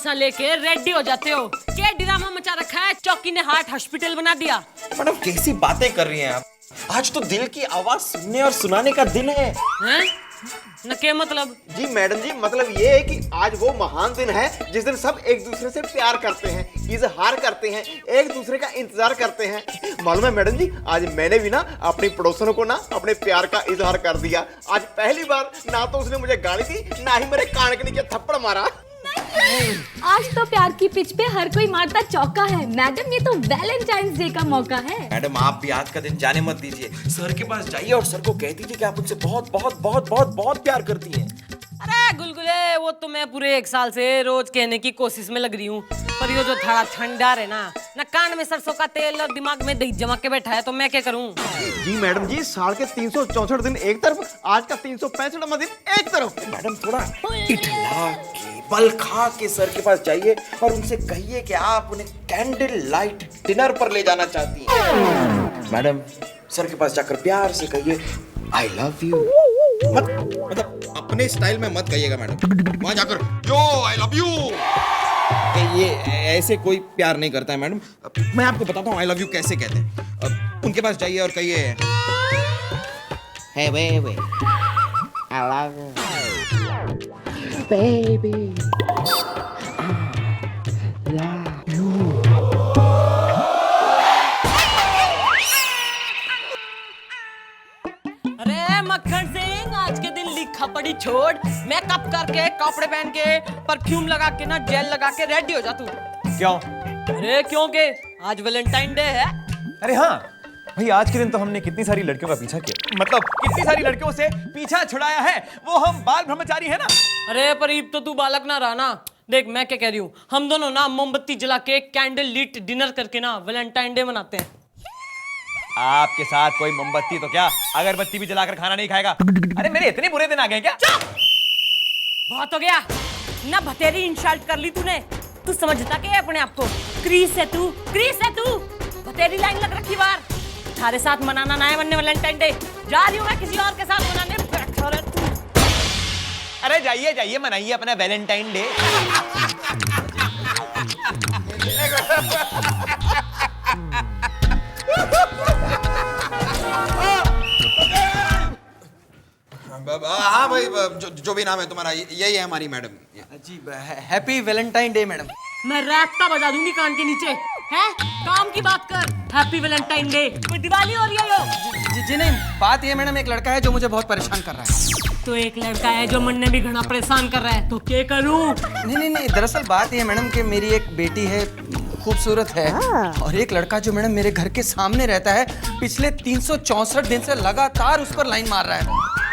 बसा लेके रेडी हो जाते हो। क्या ड्रामा मचा रखा है, चौकी ने हार्ट हॉस्पिटल बना दिया। मैडम कैसी बातें कर रही हैं आप? आज तो दिल की आवाज सुनने और सुनाने का दिन है। हैं? न के मतलब? जी मैडम जी, मतलब ये है कि आज वो महान दिन है जिस दिन सब एक दूसरे से प्यार करते हैं, इजहार करते हैं, एक दूसरे का इंतजार करते हैं। मालूम है मैडम जी, आज मैंने भी ना अपनी पड़ोसनों को ना अपने प्यार का इजहार कर दिया। आज पहली बार ना तो उसने मुझे गाली दी, ना ही मेरे कान के नीचे थप्पड़ मारा। आज तो प्यार की पिच पे हर कोई मारता चौका है। मैडम ये तो वैलेंटाइंस डे का मौका है। मैडम आप भी आज का दिन जाने मत दीजिए, सर के पास जाइए और सर को कह दीजिए कि आप उनसे बहुत बहुत बहुत बहुत बहुत प्यार करती हैं। अरे गुलगुले, वो तो मैं पूरे 1 साल से रोज कहने की कोशिश में लग रही हूँ, पर ये जो थोड़ा ठंडा है ना कान में सरसों का तेल और दिमाग में दही जमा के बैठा है, तो मैं क्या करूँ? जी मैडम जी, साल के 364 दिन एक तरफ, आज का 365वां दिन एक तरफ। मैडम थोड़ा इठला के बल खा के सर के पास जाइए और उनसे कहिए कि आप उन्हें कैंडल लाइट डिनर पर ले जाना चाहती हैं। मैडम सर के पास जाकर प्यार से कहिए आई लव यू। मतलब अपने स्टाइल में मत कहिएगा मैडम, वहां जाकर जो आई लव यू। ये ऐसे कोई प्यार नहीं करता है मैडम। मैं आपको बताता हूँ आई लव यू कैसे कहते हैं। उनके पास जाइए और कहिए hey baby I love you baby अरे मक्खन सिंह, आज के दिन लिखा पढ़ी छोड़, मेकअप करके, कपड़े पहन के, परफ्यूम लगा के ना, जेल लगा के रेडी हो जा तू। क्यों? अरे क्योंकि आज वैलेंटाइन डे है। अरे हाँ भाई, आज के दिन तो हमने कितनी सारी लड़कियों का पीछा किया, मतलब कितनी सारी लड़कियों से पीछा छुड़ाया है। वो हम बाल ब्रह्मचारी है ना। अरे परीब, तो तू बालक ना रहा ना। देख मैं क्या कह रही हूँ, हम दोनों ना मोमबत्ती जला के कैंडल लीट डिनर करके ना वैलेंटाइन डे मनाते हैं। आपके साथ कोई मोमबत्ती तो क्या अगरबत्ती भी जलाकर खाना नहीं खाएगा। अरे मेरे इतने बुरे दिन आ गए क्या? बहुत हो गया ना, भतेरी इंसल्ट कर ली तूने। तू समझता क्या है अपने आप को? क्रीस है तू, क्रीस है तू। भतेरी लाइन लग रखी बार। थारे साथ मनाना ना है वरने वैलेंटाइन डे। जा रही हूँ मैं किसी और के साथ मनाने। बैठा रह तू। अरे जाइए जाइए, मनाइए अपना वैलेंटाइन डे। हाँ भाई, जो भी नाम है तुम्हारा, यही है हमारी madam ji. Happy Valentine day madam. मैं रैप्ता बजा दूंगी कान के नीचे। हैं? काम की बात कर। Happy Valentine day. कोई दिवाली हो रही है यो? जी नहीं, बात ये मैडम, एक लड़का है जो मुझे बहुत परेशान कर रहा है। तो एक लड़का है जो मन ने भी घना परेशान कर रहा है, तो क्या करूं? नहीं, दरअसल बात ये है मैडम कि मेरी एक बेटी है, खूबसूरत है, और एक लड़का जो मैडम मेरे घर के सामने रहता है, पिछले 364 दिन से लगातार उस पर लाइन मार रहा है।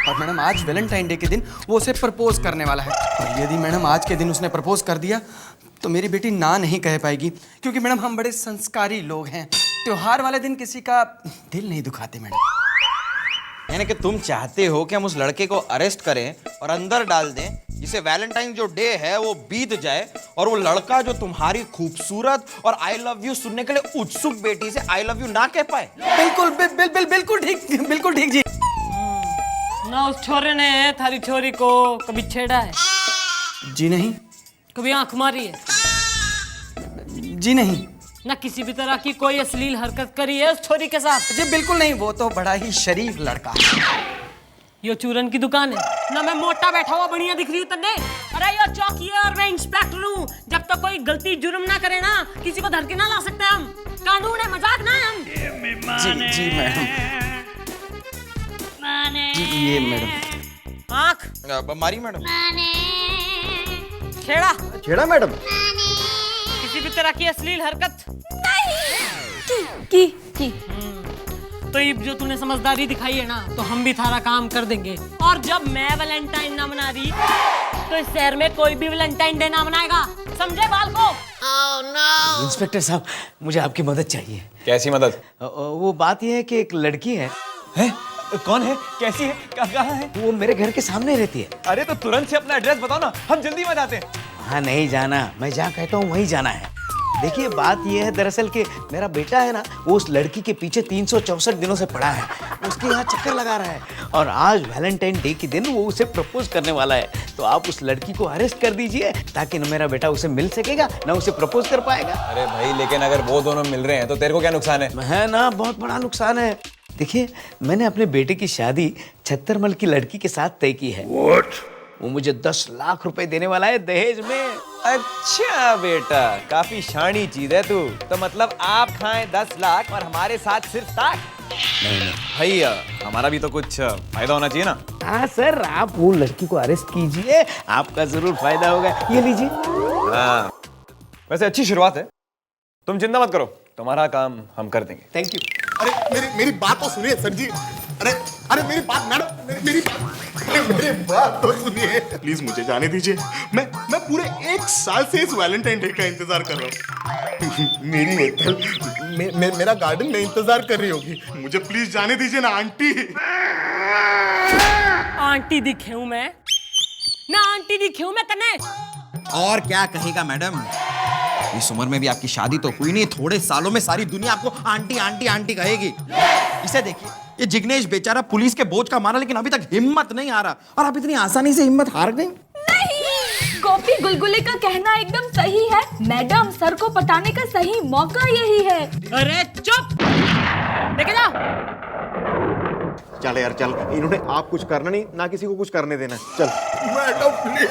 और मैडम आज वैलेंटाइन डे के दिन वो उसे प्रपोज करने वाला है। और यदि मैडम आज के दिन उसने प्रपोज कर दिया तो मेरी बेटी ना नहीं कह पाएगी, क्योंकि मैडम हम बड़े संस्कारी लोग हैं। त्योहार वाले दिन किसी का दिल नहीं दुखाते मैडम। यानी कि तुम चाहते हो कि हम उस लड़के को अरेस्ट करें और अंदर डाल दें, जिसे वैलेंटाइन जो डे है वो बीत जाए और वो लड़का जो तुम्हारी खूबसूरत और आई लव यू सुनने के लिए उत्सुक बेटी से आई लव यू ना कह पाए। बिल्कुल ठीक जी। ना उस छोरे ने थारी छोरी को कभी छेड़ा है? जी नहीं। कभी आंख मारी है? जी नहीं। ना किसी भी तरह की कोई अश्लील हरकत करी है उस छोरी के साथ? जी बिल्कुल नहीं, वो तो बड़ा ही शरीफ लड़का है। यो चूरन की दुकान है ना, मैं मोटा बैठा हुआ बढ़िया दिख रही हूँ तन्ने? अरे यो चौकी है और मैं इंस्पेक्टर हूँ। जब तक कोई गलती जुर्म ना करे ना, किसी को धर के ना ला सकते हम। कानून है, मजाक ना है हम। जी मैडम। जी ये मैडम। आँख मारी मैडम। छेड़ा? छेड़ा मैडम? किसी भी तरह की अश्लील हरकत? की तो ये जो तूने समझदारी दिखाई है ना, तो हम भी थारा काम कर देंगे। और जब मैं वैलेंटाइन ना मना रही, तो इस शहर में कोई भी वैलेंटाइन डे ना मनाएगा। समझे बाल को? इंस्पेक्टर साहब, मुझे आपकी मदद चाहिए। कैसी मदद? वो बात यह है कि एक लड़की है। कौन है? कैसी है? कहाँ है? वो मेरे घर के सामने रहती है। अरे तो तुरंत से अपना एड्रेस बताओ ना, हम जल्दी में जाते हैं। हाँ नहीं जाना, मैं जहाँ कहता हूँ वहीं जाना है। देखिए बात ये है दरअसल कि मेरा बेटा है ना, वो उस लड़की के पीछे 364 दिनों से पड़ा है, उसके यहाँ चक्कर लगा रहा है, और आज वैलेंटाइन डे के दिन वो उसे प्रपोज करने वाला है। तो आप उस लड़की को अरेस्ट कर दीजिए ताकि न मेरा बेटा उसे मिल सकेगा न उसे प्रपोज कर पाएगा। अरे भाई लेकिन अगर वो दोनों मिल रहे हैं तो तेरे को क्या नुकसान है ना, बहुत बड़ा नुकसान है। देखिए मैंने अपने बेटे की शादी छत्तरमल की लड़की के साथ तय की है। वो मुझे 10 लाख रुपए देने वाला है दहेज में। अच्छा बेटा, काफी शानी चीज है तू। तो मतलब आप खाएं 10 लाख और हमारे साथ सिर्फ ताक? नहीं भाई, हमारा भी तो कुछ फायदा होना चाहिए ना। हाँ सर, आप वो लड़की को अरेस्ट कीजिए, आपका जरूर फायदा होगा। ये लीजिए। हाँ, वैसे अच्छी शुरुआत है, तुम चिंता मत करो, तुम्हारा काम हम कर देंगे। Thank you. अरे मेरी बात तो सुनिए सर जी। अरे मेरी बात मैडम, मेरी बात तो सुनिए प्लीज, मुझे जाने दीजिए। मैं पूरे 1 साल से इस वैलेंटाइन डे का इंतजार कर रहा हूँ। मेरी हेतल मेरा गार्डन में इंतजार कर रही होगी। मुझे प्लीज जाने दीजिए ना आंटी। आंटी दिखे हूं मैं ना, आंटी दिखे हूं मैं तने। और क्या कहेगा मैडम, इस उम्र में भी आपकी शादी तो हुई नहीं, थोड़े सालों में सारी दुनिया आपको आंटी आंटी आंटी कहेगी। इसे देखिए, ये जिग्नेश बेचारा पुलिस के बोझ का मारा, लेकिन अभी तक हिम्मत नहीं आ रहा, और आप इतनी आसानी से हिम्मत हार गई। नहीं, गोपी गुलगुले का कहना एकदम सही है। मैडम, सर को पटाने का सही मौका यही है। अरे चुप, देखे जाओ। चल यार चल, इन्होंने आप कुछ करना नहीं, ना किसी को कुछ करने देना। चल madam please.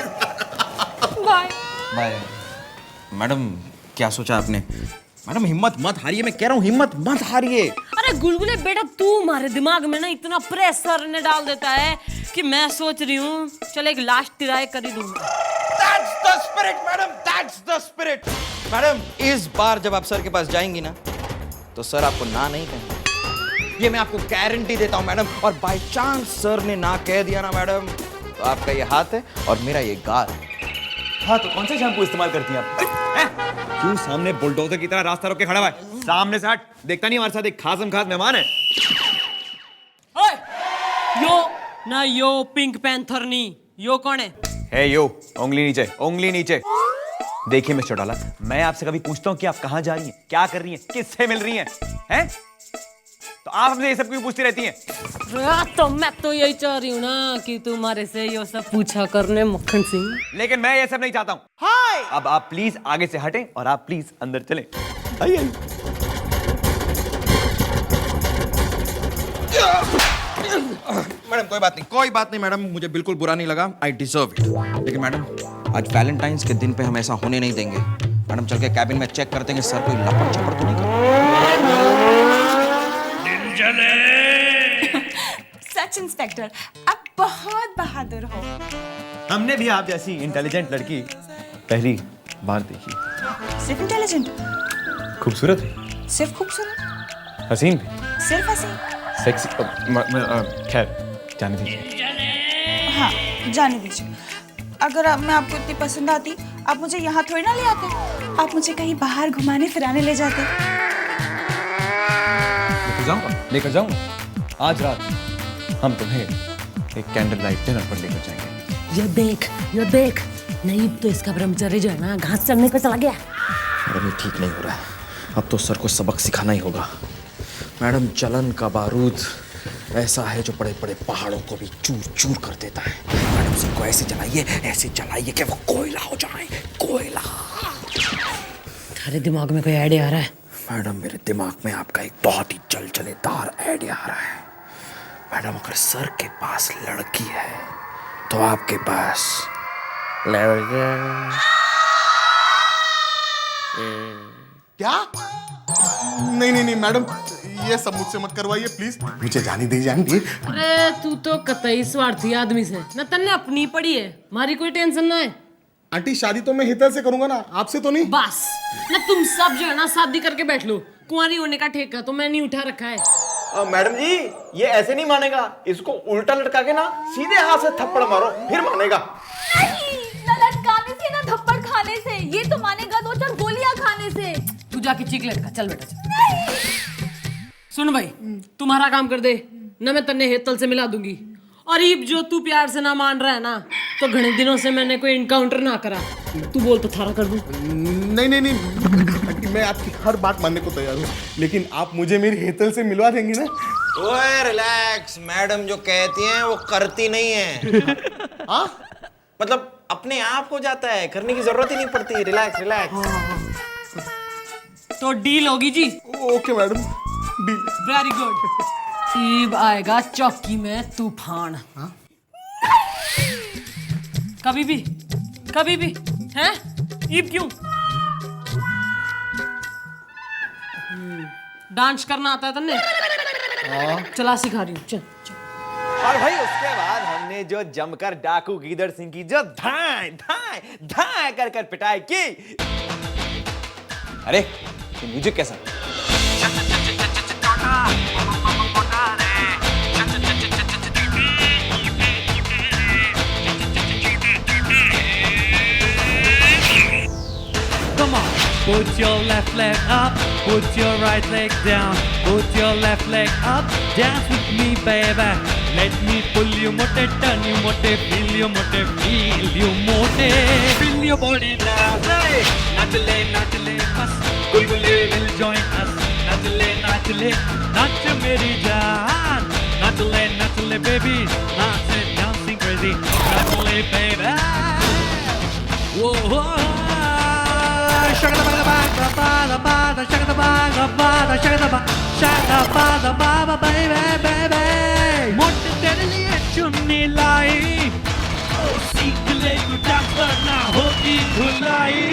Bye. Bye. Madam क्या सोचा आपने? मैडम हिम्मत मत हारिए, मैं कह रहा हूँ हिम्मत मत हारिए। अरे गुलगुले बेटा, तू हमारे दिमाग में ना इतना प्रेशर ने डाल देता है कि मैं सोच रही हूँ चल एक लास्ट ट्राई कर ही दूंगा। That's the spirit, madam, that's the spirit। Madam, इस बार जब आप सर के पास जाएंगी ना, तो सर आपको ना नहीं कहेंगे, ये मैं आपको गारंटी देता हूँ मैडम। और बाय चांस सर ने ना कह दिया ना मैडम, तो आपका ये हाथ है और मेरा ये गाल। हाँ, तो कौन से शैम्पू इस्तेमाल करती हैं आप? क्यों सामने बुलडोजर की तरह रास्ता रोक के खड़ा हुआ है? सामने से हट, देखता नहीं हमारे साथ एक खासम खास मेहमान है। ओए, यो ना यो पिंक पैंथर नहीं, यो कौन है? यो, उंगली नीचे, उंगली नीचे। देखिए मिस्टर डॉलर, मैं आपसे कभी पूछता हूँ कि आप कहाँ जा रही हैं, क्या कर रही हैं, किससे मिल रही हैं, हैं? तो आप हमसे ये सब क्यों पूछती रहती हैं? तो मैं तो यही चाह रही हूँ ना कि तुम्हारे से ये सब पूछा करने मक्खन सिंह। लेकिन मैं ये सब नहीं चाहता हूँ। हाय, अब आप प्लीज आगे से हटें और आप प्लीज अंदर चलें। आइए। मैडम कोई बात नहीं मैडम, मुझे बिल्कुल बुरा नहीं लगा, आई डिजर्व इट। लेकिन मैडम आज वैलेंटाइंस के दिन पे हम ऐसा होने नहीं देंगे। मैडम चल के कैबिन में चेक कर देंगे सर कोई लपड़ छपड़ तो नहीं कर। सच इंस्पेक्टर, आप बहुत बहादुर हो। हमने भी आप जैसी इंटेलिजेंट लड़की पहली बार देखी। सिर्फ इंटेलिजेंट? खूबसूरत, सिर्फ खूबसूरत? हसीन भी, सिर्फ हसीन? सेक्सी। खैर जाने दीजिए। हाँ, जाने दीजिए। अगर मैं आपको इतनी पसंद आती, आप मुझे यहाँ थोड़ी ना ले आते, आप मुझे कहीं बाहर घुमाने फिराने ले जाते। लेकर जाऊंगा। आज रात हम तुम्हें एक कैंडल लाइट डिनर पर लेकर जाएंगे। ये देख, नहीं तो इसका ब्रह्मचर्य जो है ना घास चढ़ने पे चला गया। मैडम ये ठीक नहीं हो रहा है, अब तो सर को सबक सिखाना ही होगा। मैडम जलन का बारूद ऐसा है जो बड़े बड़े पहाड़ों को भी चूर चूर कर देता है। मैडम सबको ऐसे जलाइए कि वो कोयला हो जाए, कोयला। तुम्हारे दिमाग में कोई आइडिया आ रहा है? मैडम मेरे दिमाग में आपका एक बहुत ही जलजलेदार आइडिया आ रहा है। मैडम अगर सर के पास लड़की है तो आपके पास लड़का। क्या? नहीं मैडम, ये सब मुझसे मत करवाइए प्लीज, मुझे जाने दीजिए आंटी। अरे तू तो कतई स्वार्थी आदमी से न, तन्ने अपनी पड़ी है, हमारी कोई टेंशन ना है। आंटी शादी तो मैं हितर से करूंगा ना, आपसे तो नहीं। बस न, तुम सब जो है ना शादी करके बैठ लो, कुंवारी होने का ठेका तो मैंने उठा रखा है। मैडम जी, ये ऐसे नहीं मानेगा, इसको उल्टा लटका के ना सीधे हाथ से थप्पड़ मारो, फिर मानेगा। ना लटकाने से ना थप्पड़ खाने से, ये तो मानेगा 2-4 गोलियां खाने से। तू जाके चीख लटका, चल बेटा चल। सुन भाई, तुम्हारा काम कर दे, न मैं तन्ने हेतल से मिला दूंगी, और ये जो तू प्यार से ना मान रहा है ना, तो घने दिनों से मैंने कोई इनकाउंटर ना करा। तू बोल तो थारा कर दूं। नहीं, मैं आपकी हर बात मानने को तैयार हूँ, लेकिन आप मुझे मेरी हेतल से मिलवा देंगे ना? ओए रिलैक्स, मैडम जो कहती हैं वो करती नहीं है। हाँ, मतलब अपने आप हो जाता है, करने की जरूरत ही नहीं पड़ती। Relax relax. तो डील होगी जी। Okay madam, deal. Very good. ईब आएगा चौकी में तूफान। कभी भी हैं? ईब क्यों? डांस करना आता है तन्ने? चला सिखा रही हूँ, चल चल। और भाई उसके बाद हमने जो जमकर डाकू गीदड़ सिंह की जो धाए धाए धाए कर कर पिटाई की। अरे ये म्यूजिक कैसा? Come on, put your left leg up, put your right leg down, put your left leg up, dance with me, baby. Let me pull you, mote, turn you, mote, feel you, mote, feel you, mote. Feel your body now, hey. Nachle, bas, gulgule will join us. Nachle, nach meri jaan. Nachle, baby, dance, dancing crazy. Nachle, baby. Whoa. Shaka ba ba baby मोटे तेरे लिए चुन्नी लाई सीख ले तू dance करना होगी धुलाई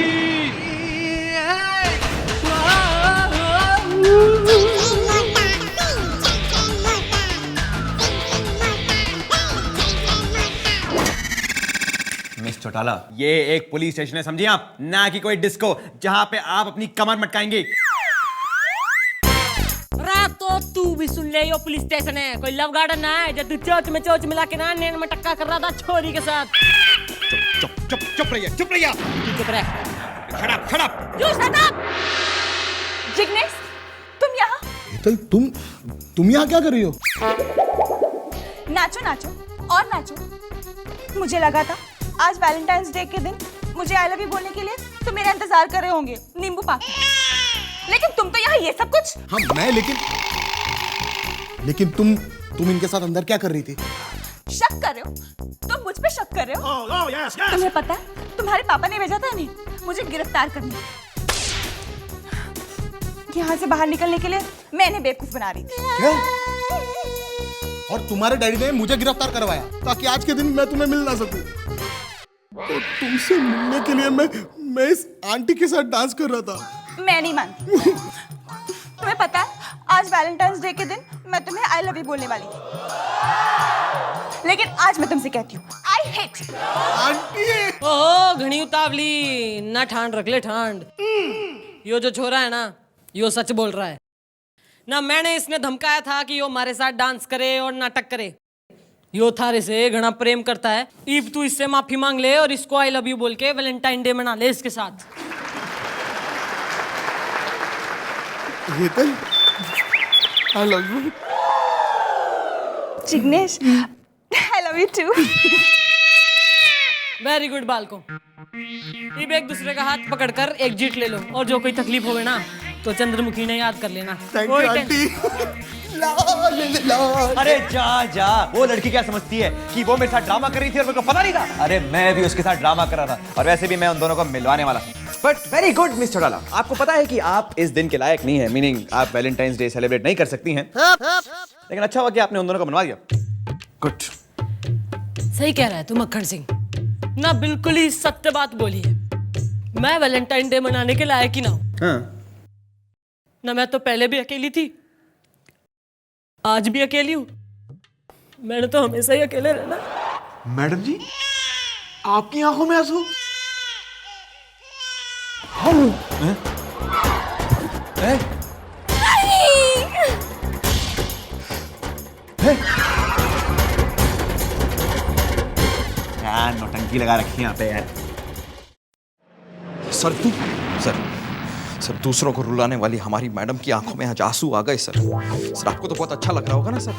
मिस चौटाला, ये एक पुलिस स्टेशन है, समझिए आप, ना कि कोई डिस्को जहां पे आप अपनी कमर मटकाएंगे। तो तू भी सुन ले, यो पुलिस स्टेशन है, कोई लव गार्डन ना है जब तू चोच में मिला के ना नैन में टक्का कर रहा था छोरी के साथ। चुप रहिए, चुप रहिए। चुप रह। Shut up. You shut up! Jignesh, तुम यहाँ? हेतल, तुम यहाँ क्या कर रही हो? नाचो और नाचो। मुझे लगा था आज वैलेंटाइंस डे के दिन मुझे आई लव यू बोलने के लिए तुम मेरा इंतजार कर रहे होंगे नींबू पाक, लेकिन तुम तो यहाँ ये सब कुछ। हाँ मैं, लेकिन तुम इनके साथ अंदर क्या कर रही थी? शक कर रहे हो? तुम मुझ पे शक कर रहे हो? yes. तुम्हें पता है तुम्हारे पापा ने भेजा था इन्हें मुझे गिरफ्तार करने। यहाँ से बाहर निकलने के लिए मैंने बेवकूफ बना रही थी। क्या? और तुम्हारे डैडी ने मुझे गिरफ्तार करवाया ताकि आज के दिन मैं तुम्हें मिल ना सकूं। तो तुमसे मिलने के लिए मैं इस आंटी के साथ डांस कर रहा था। मैं नहीं मानती। तुम्हें पता है आज वैलेंटाइंस डे के दिन मैं तुम्हें आई लव यू बोलने वाली थी, लेकिन आज मैं तुमसे कहती हूँ आई हेट यू। आंटी! ओहो घनी उतावली, ना ठांड रख ले ठांड। यो जो छोरा है ना, यो सच बोल रहा है ना। मैंने इसने धमकाया था कि यो हमारे साथ डांस करे और नाटक करे। यो थारे से घना प्रेम करता है। ईब तू इससे माफी मांग ले और इसको आई लव यू बोल के वैलेंटाइन डे मना ले इसके साथ। Hetal, I love you. Jignesh, I love you too. Very good बालको। ईब एक दूसरे का हाथ पकड़कर एक जीत ले लो और जो कोई तकलीफ होवे ना तो चंद्रमुखी ने याद कर लेना। Thank you, aunty. अरे जा, वो लड़की क्या समझती है कि वो मेरे साथ ड्रामा कर रही थी और मेरे को पता नहीं था? अरे मैं भी उसके साथ ड्रामा कर रहा था, और वैसे भी मैं उन दोनों को मिलवाने वाला था। But very good miss Chautala, आपको पता है कि आप इस दिन के लायक नहीं है, मीनिंग आप वैलेंटाइंस डे सेलिब्रेट नहीं कर सकती हैं, लेकिन अच्छा हुआ कि आपने उन दोनों को मनवा दिया। गुड। सही कह रहा है तू मक्खन सिंह ना, बिल्कुल ही सत्य बात बोली है। मैं वैलेंटाइन डे मनाने के लायक ही ना हूं। हाँ। ना मैं तो पहले भी अकेली थी, आज भी अकेली हूं। मैंने तो हमेशा ही अकेले रहना। मैडम जी, आपकी आंखों में आंसू? यार नौटंकी लगा रखी है यहाँ पे यार। सर सर दूसरों को रुलाने वाली हमारी मैडम की आंखों में आज आंसू आ गए सर। सर आपको तो बहुत अच्छा लग रहा होगा ना सर।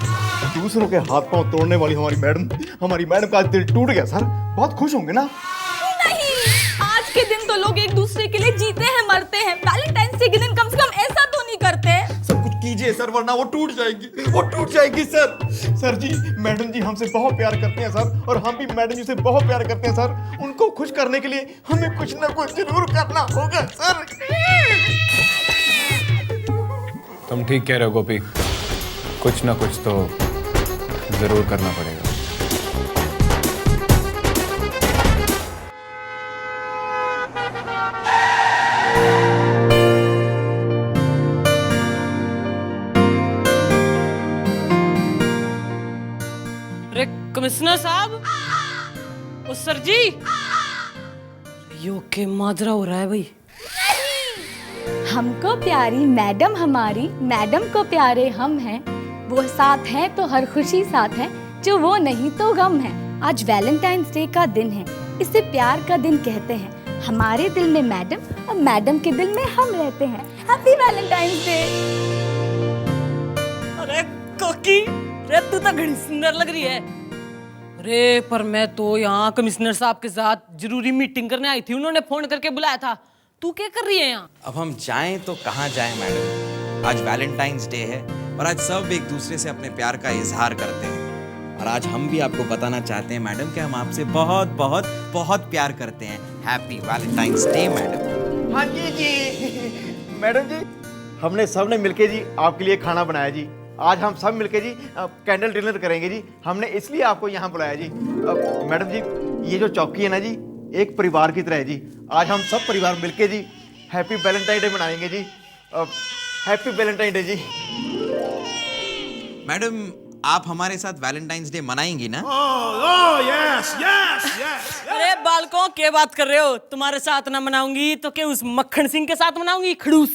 दूसरों के हाथ पांव तोड़ने वाली हमारी मैडम का आज दिल टूट गया सर। बहुत खुश होंगे ना? नहीं, आज के दिन तो लोग एक दूसरे के लिए जीते हैं मरते हैं। वैलेंटाइंस डे के दिन कम से कम ऐसा तो नहीं करते। सब कुछ कीजिए सर, वरना वो टूट जाएगी सर। सर जी, मैडम जी हमसे बहुत प्यार करते हैं सर, और हम भी मैडम जी से बहुत प्यार करते हैं सर। उनको खुश करने के लिए हमें कुछ ना कुछ जरूर करना होगा सर। तुम ठीक कह रहे हो गोपी, कुछ ना कुछ तो जरूर करना पड़ेगा। अरे कमिश्नर साहब, ओ सर जी, यो के माजरा हो रहा है भाई। हमको प्यारी मैडम हमारी, मैडम को प्यारे हम हैं। वो साथ हैं तो हर खुशी साथ है, जो वो नहीं तो गम है। आज वैलेंटाइंस डे का दिन है, इसे प्यार का दिन कहते हैं। हमारे दिल में मैडम और मैडम के दिल में हम रहते हैं। Happy Valentine's day. अरे कोकी, अरे तू तो घड़ी सुंदर लग रही है। अरे पर मैं तो यहाँ कमिश्नर साहब के साथ जरूरी मीटिंग करने आई थी, उन्होंने फोन करके बुलाया था। तू क्या कर रही है यहाँ? अब हम जाएं तो कहाँ जाएं मैडम? आज वैलेंटाइंस डे है और आज सब एक दूसरे से अपने प्यार का इजहार करते हैं। और आज हम भी आपको बताना चाहते हैं मैडम कि हम आपसे बहुत बहुत बहुत प्यार करते हैं। Happy Valentine's day madam. हाँ जी मैडम जी, हमने सबने मिलके जी आपके लिए खाना बनाया जी। आज हम सब मिलके जी कैंडल डिनर करेंगे जी। हमने इसलिए आपको यहाँ बुलाया जी। मैडम जी, ये जो चौकी है ना जी, एक परिवार की तरह है जी। आज हम सब परिवार मिलके जी हैप्पी वैलेंटाइन डे मनाएंगे जी। हैप्पी वैलेंटाइन डे जी। मैडम, आप हमारे साथ वैलेंटाइंस डे मनाएंगी ना? अरे बालकों, क्या बात कर रहे हो? तुम्हारे साथ ना मनाऊंगी तो क्या उस मक्खन सिंह के साथ मनाऊंगी, खड़ूस?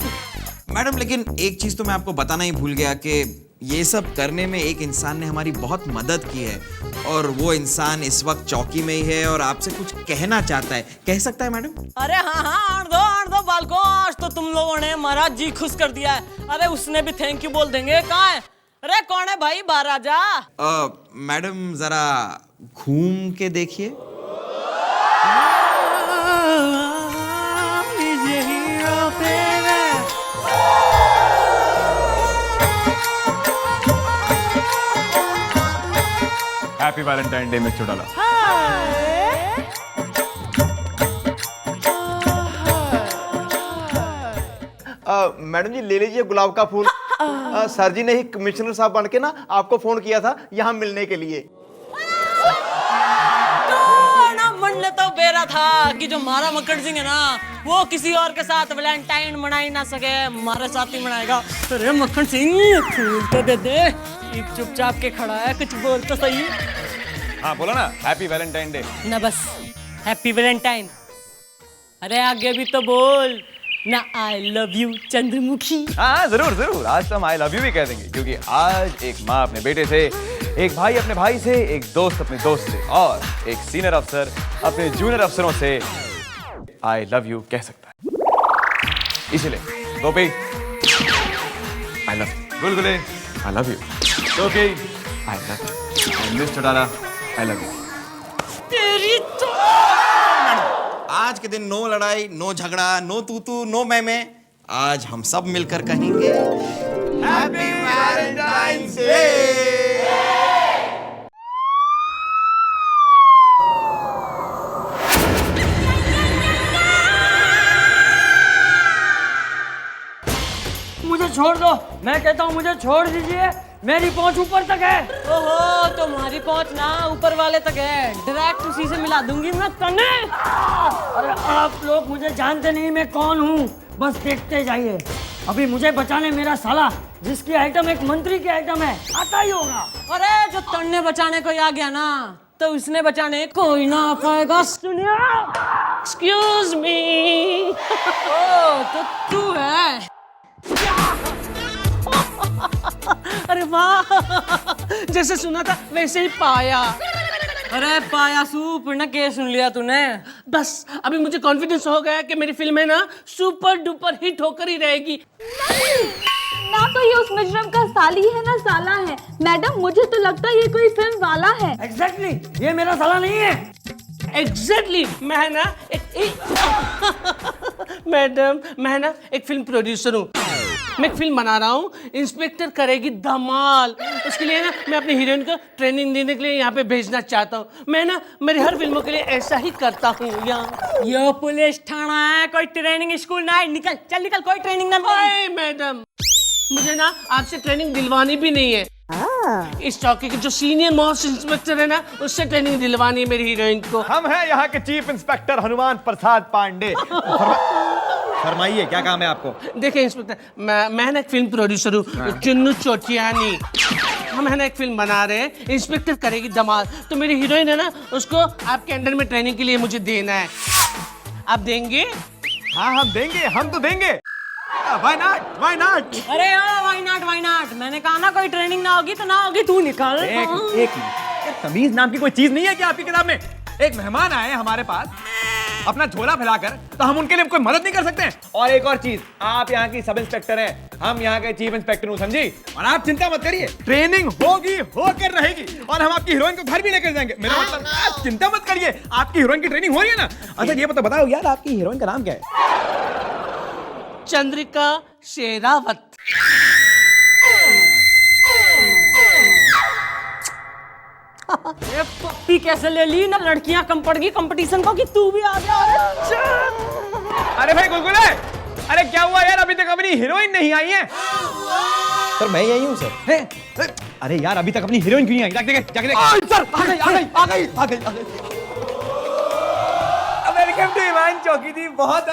मैडम, लेकिन एक चीज तो मैं आपको बताना ही भूल गया कि ये सब करने में एक इंसान ने हमारी बहुत मदद की है, और वो इंसान इस वक्त चौकी में ही है और आपसे कुछ कहना चाहता है। कह सकता है मैडम? अरे हाँ हाँ, आण दो बालकों, आज तो तुम लोगों ने हमारा जी खुश कर दिया है। अरे उसने भी थैंक यू बोल देंगे। कहाँ है? अरे कौन है भाई, बाहर आ जा। मैडम जरा घूम के देखिए। हैप्पी वैलेंटाइन डे मिस्टर डाला। मैडम जी, ले लीजिए गुलाब का फूल। सर जी ने ही कमिश्नर साहब बन के ना आपको फोन किया था यहाँ मिलने के लिए। मन तो बेरा था कि जो हमारा मक्खन सिंह है ना, वो किसी और के साथ वैलेंटाइन मना ही ना सके, हमारे साथ ही मनाएगा। अरे मक्खन सिंह, फूल तो दे दे। चुपचाप के खड़ा है, कुछ बोल तो सही। हाँ बोलो ना, हैप्पी वैलेंटाइन डे। ना बस हैप्पी वैलेंटाइन, अरे आगे भी तो बोल ना, आई लव यू चंद्रमुखी। हाँ जरूर जरूर, आज तो हम आई लव यू भी कह देंगे, क्योंकि आज एक माँ अपने बेटे से, एक भाई अपने भाई से, एक दोस्त अपने दोस्त से, और एक सीनियर अफसर अपने जूनियर अफसरों से आई लव यू कह सकता है। इसलिए गोपी, आई लव यू। गुलगुले, I love you. Gopi, I love you. Mister डाला, आई लव यू। तेरी तो आज के दिन नो लड़ाई, नो झगड़ा, नो तू नो मैं। आज हम सब मिलकर कहेंगे हैप्पी वैलेंटाइंस डे। मुझे छोड़ दो, मैं कहता हूँ मुझे छोड़ दीजिए, मेरी पहुंच ऊपर तक है। ओहो, तुम्हारी पहुंच ना ऊपर वाले तक है, डायरेक्ट उसी से मिला दूंगी मैं तने। अरे आप लोग मुझे जानते नहीं मैं कौन हूँ, बस देखते जाइए। अभी मुझे बचाने मेरा साला, जिसकी आइटम एक मंत्री की आइटम है, आता ही होगा। अरे जो तन्ने बचाने को आ गया ना, तो उसने बचाने कोई ना आ पाएगा। सुनिए, एक्सक्यूज मी। ओ तो तू है। अरे वाह, जैसे सुना था वैसे ही पाया। अरे पायासू पुण्य के सुन लिया तूने? बस अभी मुझे कॉन्फिडेंस हो गया कि मेरी फिल्म है ना सुपर डुपर हिट होकर ही रहेगी। ना तो ये उस मिश्रम का साली है ना साला है। मैडम मुझे तो लगता है ये कोई फिल्म वाला है। एग्जैक्टली, ये मेरा साला नहीं है। एग्जैक्टली, मैं ना मैडम मैं ना एक फिल्म प्रोड्यूसर हूँ। मैं एक फिल्म बना रहा हूँ, इंस्पेक्टर करेगी धमाल। उसके लिए ना मैं अपनी हीरोइन को ट्रेनिंग देने के लिए यहाँ पे भेजना चाहता हूँ। मैं ना मेरी हर फिल्मों के लिए ऐसा ही करता हूँ। ये पुलिस थाना है, कोई ट्रेनिंग स्कूल ना है। निकल, चल निकल, कोई ट्रेनिंग ना मिले। मैडम मुझे ना आपसे ट्रेनिंग दिलवानी भी नहीं है। इस चौकी के जो सीनियर मोस्ट इंस्पेक्टर है ना, उससे ट्रेनिंग दिलवानी है मेरी हीरोइन को। हम हैं यहाँ के चीफ इंस्पेक्टर हनुमान प्रसाद पांडे। फरमाइए क्या काम है आपको? देखिए इंस्पेक्टर, मैं ना एक फिल्म प्रोड्यूसर हूँ, चुन्नू चोटियानी। हम है ना एक फिल्म बना रहे हैं, इंस्पेक्टर करेगी धमाल। तो मेरी हीरोइन है ना, उसको आपके अंडर में ट्रेनिंग के लिए मुझे देना है। आप देंगे? हाँ हम देंगे, हम तो देंगे। Why not? Why not? अरे why not? Why not? मैंने कहा ना कोई ट्रेनिंग ना होगी तो ना होगी, तू निकल। एक मिनट, तमीज नाम की कोई चीज नहीं है क्या आपकी किताब में? एक मेहमान आए हमारे पास अपना झोला फैलाकर, तो हम उनके लिए कोई मदद नहीं कर सकते? और एक और चीज, आप यहाँ की सब इंस्पेक्टर हैं, हम यहाँ के चीफ इंस्पेक्टर हूँ, समझी? और आप चिंता मत करिए, ट्रेनिंग होगी, होकर रहेगी, और हम आपकी हीरोइन को घर भी लेकर जाएंगे। मेरा मतलब, आप चिंता मत करिए, आपकी हीरोइन की ट्रेनिंग हो रही है ना। अच्छा ये बताओ यार, आपकी हीरोइन का नाम क्या है? चंद्रिका शेरावत। ये पप्पी कैसे ले ली ना, लड़कियां कम पड़ गई कंपटीशन को कि तू भी आ जा। अरे भाई गुलगुले, अरे क्या हुआ यार, अभी तक अपनी हीरोइन नहीं आई है? सर मैं यही हूँ सर। अरे यार अभी तक अपनी हीरोइन क्यों नहीं आई? जाके देख, जाके देख। सर आ गई आ गई आ गई आ गई आ गई। वेलकम टू ईमान चौकी दी। बहुत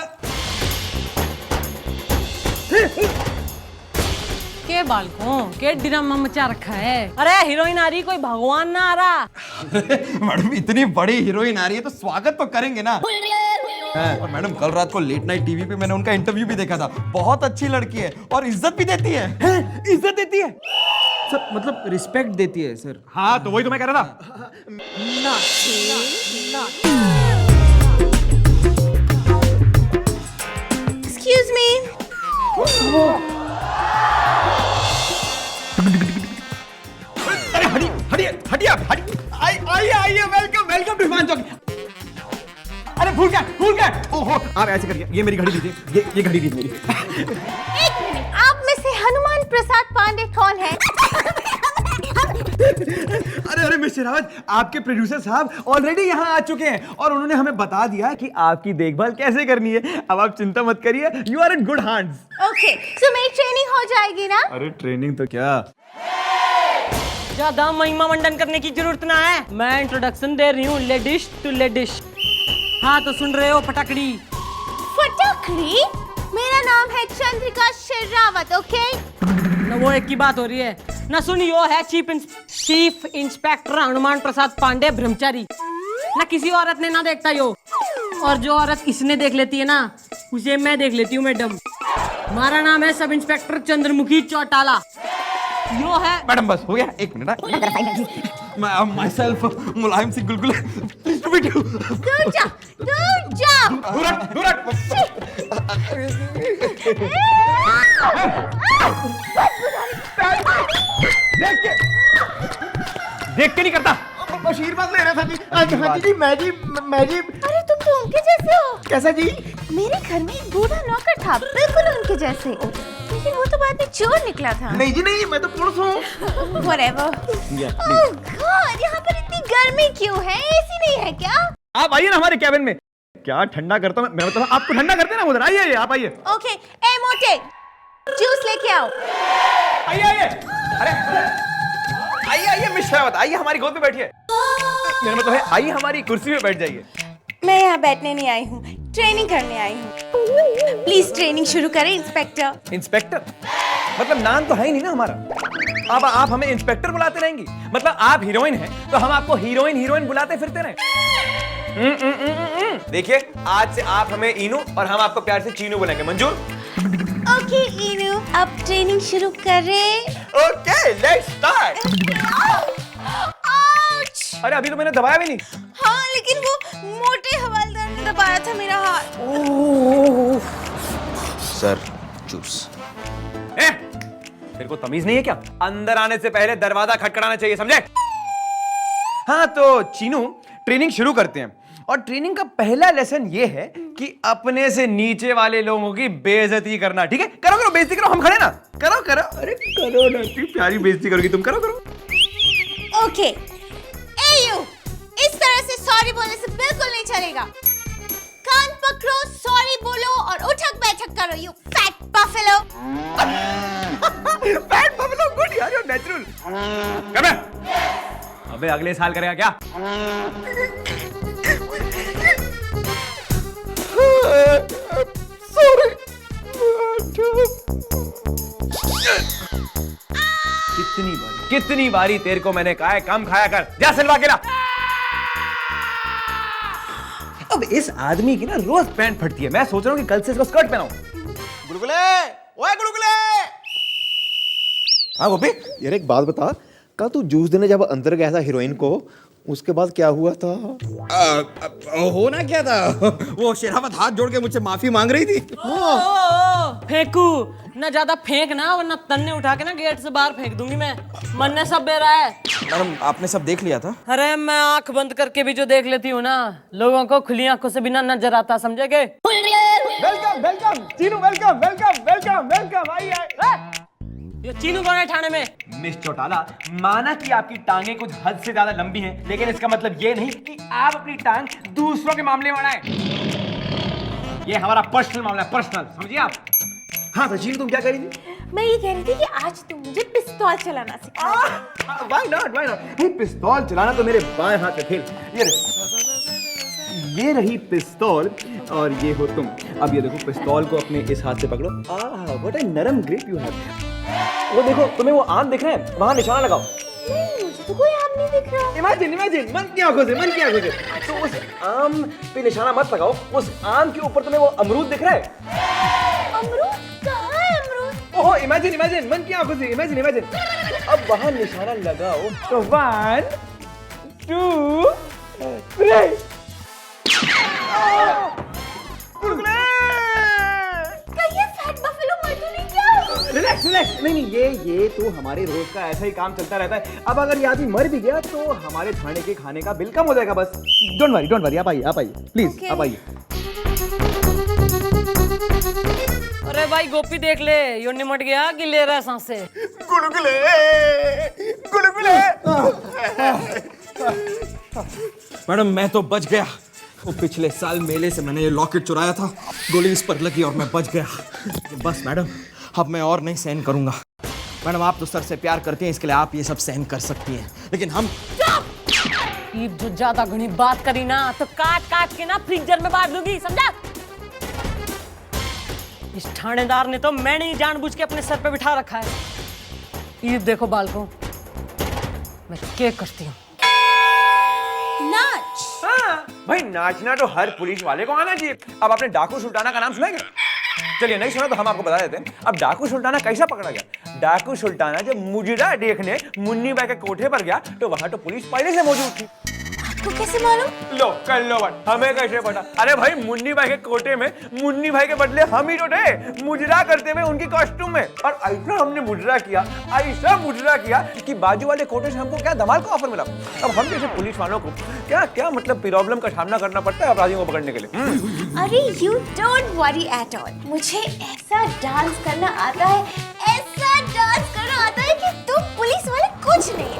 के बालकों के ड्रामा मचा रखा है। अरे हीरोइन आ रही, कोई भगवान ना आ रहा। मैडम इतनी बड़ी हीरोइन आ रही है तो स्वागत तो करेंगे ना। और मैडम कल रात को लेट नाइट टीवी पे मैंने उनका इंटरव्यू भी देखा था। बहुत अच्छी लड़की है और इज्जत भी देती है। इज्जत देती है सर, मतलब रिस्पेक्ट देती है सर। हाँ तो वही तो मैं कह रहा था। Excuse me. अरे हटिए हटिए हटिए हटिए। आइए आइए, वेलकम वेलकम टू ईमान चौकी। अरे भूल गया। ओहो आप ऐसे करिए, ये मेरी घड़ी दीजिए, ये घड़ी दीजिए मेरी। एक मिनट, आप में से हनुमान प्रसाद पांडे कौन है? अरे मिस्टर रावत, आपके प्रोड्यूसर साहब ऑलरेडी यहाँ आ चुके हैं और उन्होंने हमें बता दिया कि आपकी देखभाल कैसे करनी है। अब आप चिंता मत करिए, you are in good hands. Okay, तो मेरी ट्रेनिंग हो जाएगी ना? अरे ट्रेनिंग तो क्या, ज्यादा महिमा मंडन करने की जरूरत ना है। मैं इंट्रोडक्शन दे रही हूँ, लेडिश टू लेडिश। हाँ तो सुन रहे हो फटाकड़ी? फटाकड़ी? मेरा नाम है चंद्रिका शेरावत, ओके? ना वो एक की बात हो रही है ना। सुन, यो है चीफ इंस्पेक्टर हनुमान प्रसाद पांडे ब्रह्मचारी ना। किसी औरत ने ना देखता यो, और जो औरत इसने देख लेती है ना, उसे मैं देख लेती हूँ मैडम। हमारा नाम है सब इंस्पेक्टर चंद्रमुखी चौटाला। यो है मैडम बस हो गया, एक मिनट। मैं माई सेल्फ मुलायम सिंह गुलगुले। दूर जा, दूर जा। देख के नहीं करता। आशीर्वाद ले रहे थे जी। हाँ जी, मैं जी। अरे तुम तो उनके जैसे हो। कैसा जी? मेरे घर में एक बूढ़ा नौकर था, बिल्कुल उनके जैसे, लेकिन वो तो बाद में चोर निकला था। नहीं जी नहीं, मैं तो पुलिस हूँ। Whatever. Oh God, यहाँ पर इतनी गर्मी क्यों है? एसी नहीं है क्या? आप आइए ना हमारे कैबिन में। क्या ठंडा करता हूँ मैं मतलब, आपको ठंडा करते ना उधर। आइए आप आइए। ओके, ए मोटे, जूस लेके आओ। आइए। अरे आइए मिस शेरावत, आइए हमारी गोद में बैठिए। मेरा मतलब है आइए हमारी कुर्सी पे बैठ जाइए। मैं यहाँ बैठने नहीं आई हूँ, ट्रेनिंग करने आई हूँ। प्लीज ट्रेनिंग शुरू करें इंस्पेक्टर। इंस्पेक्टर मतलब नाम तो है ही नहीं ना हमारा। अब आप हमें इंस्पेक्टर बुलाते रहेंगी? मतलब आप हीरोइन हैं तो हम आपको हीरोइन बुलाते फिरते रहे? देखिए आज से आप हमें इनू और हम आपको प्यार से चीनू बुलाएंगे। मंजूर? ओके इनू, अब ट्रेनिंग शुरू करें। Okay let's start. आउच! अरे अभी तो मैंने दबाया भी नहीं। हाँ लेकिन वो मोटे हवालदार ने दबाया था मेरा हाथ। Sir juice. तेरे को तमीज नहीं है क्या? अंदर आने से पहले दरवाजा खटखटाना चाहिए, समझे? हाँ तो चीनू, ट्रेनिंग शुरू करते हैं। और ट्रेनिंग का पहला लेसन ये है कि अपने से नीचे वाले लोगों की बेइज्जती करना, ठीक है? करो करो, बेइज्जती करो, हम खड़े ना। करो करो, अरे करो ना, इतनी प्यारी बेइज्जती करोगी तुम, करो करो। ओके, ए यू, इस तरह से सॉरी बोलने से बिल्कुल नहीं चलेगा। कान पकड़ो, सॉरी बोलो और उठक बैठक करो, you fat buffalo. Fat buffalo, good यार, यू नेचुरल। कब है? अबे अगले साल करेगा क्या? सॉरी। कितनी बारी तेरे को मैंने कहा है कम खाया कर, जा सिलवा के ला। अब इस आदमी की ना रोज पैंट फटती है, मैं सोच रहा हूँ कि कल से इसको स्कर्ट पहनाऊं। गुलगुले, ओए गुलगुले। हाँ गोपी, यार एक बात बता, कल तू जूस देने जब अंदर गया था हीरोइन को, उसके बाद क्या हुआ था? होना क्या था? वो शेरावत हाथ जोड़ के मुझसे माफी मांग रही थी। फेंकू ना, ज्यादा फेंक ना, वरना तन्ने उठा के ना गेट से बाहर फेंक दूंगी मैं। मन ने सब बेरा है। मैडम आपने सब देख लिया था? अरे मैं आंख बंद करके भी जो देख लेती हूँ ना, लोगों को खुली आंखों से बिना नजर आता, समझेगे? Welcome welcome Chinu, welcome welcome welcome welcome, आइए। ये चीनू कौन है ठाणे में? मिस चौटाला, माना कि आपकी टांगे कुछ हद से ज्यादा लंबी हैं, लेकिन इसका मतलब ये नहीं कि आप अपनी टांग दूसरों के मामले में बढ़ाएं। ये हमारा पर्सनल मामला है, पर्सनल, समझिए आप। हाँ तो चीनू, तुम क्या कह रही थी? मैं ये कह रही थी कि आज तुम मुझे पिस्तौल चलाना सिखा। Why not? Why not? Hey, पिस्तौल चलाना तो मेरे बाएं हाथ का खेल। ये रही पिस्तौल और ये हो तुम। अब ये देखो, पिस्तौल को अपने इस हाथ से पकड़ो। व्हाट अ नरम ग्रिप यू हैव। वो देखो, तुम्हें वो आम दिख रहे हैं, वहां निशाना लगाओ। नहीं, मुझे तो कोई आम नहीं दिख रहा। इमेजिन इमेजिन, मन की आंखों से, मन की आंखों से। तो उस आम पे निशाना मत लगाओ, उस आम के ऊपर तुम्हें वो अमरूद दिख रहा है। अमरूद? कहाँ है अमरूद? ओहो, इमेजिन इमेजिन, मन की आंखों से, इमेजिन इमेजिन। अब वहां निशाना लगाओ तो 1 2 3। रिलैक्स रिलैक्स, नहीं ये तो हमारे रोज का ऐसा ही काम चलता रहता है। अब अगर ये आदमी मर भी गया तो हमारे थाने के खाने का बिल कम हो जाएगा, बस। डोंट वरी, आप आइए प्लीज, आप आइए। अरे भाई गोपी देख ले, यो निमट गया कि ले रहा है सांसें। गुलगुले, गुलगुले। मैडम मैं तो बच गया। वो पिछले साल मेले से मैंने ये लॉकेट चुराया था, गोली इस पर लगी और मैं बच गया। बस मैडम, अब मैं और नहीं सहन करूंगा। मैडम आप तो सर से प्यार करती हैं, इसके लिए आप ये सब सहन कर सकती हैं, लेकिन हम। ये जो ज्यादा घनी बात करी ना तो काट काट के ना फ्रीजर में बांध दूंगी, समझा? इस थानेदार ने तो मैंने ही जानबूझ के अपने सर पे बिठा रखा है। ये देखो बालकों, मैं क्या करती हूँ। नाच। हाँ, भाई नाचना तो हर पुलिस वाले को आना चाहिए। अब आपने डाकू सुल्ताना का नाम सुना है क्या? चलिए, नहीं सुना तो हम आपको बता देते हैं। अब डाकू सुल्ताना कैसा पकड़ा गया? डाकू सुल्ताना जब मुजरा देखने मुन्नी बाई के कोठे पर गया तो वहां तो पुलिस पहले से मौजूद थी। आपको कैसे मालूम? लो कर लो बात, हमें कैसे पता? अरे भाई, मुन्नी भाई के कोटे में मुन्नी भाई के बदले हम ही तो थे, मुजरा करते हुए उनकी कॉस्ट्यूम में। और ऐसा हमने मुजरा किया, ऐसा मुजरा किया कि बाजू वाले कोटे से हमको क्या धमाल का ऑफर मिला। अब हम जैसे पुलिस वालों को क्या क्या मतलब प्रॉब्लम का सामना करना पड़ता है अपराधियों को पकड़ने के लिए। अरे you don't worry at all, मुझे ऐसा डांस करना आता है, ऐसा डांस करना आता है कि तुम पुलिस वाले कुछ नहीं।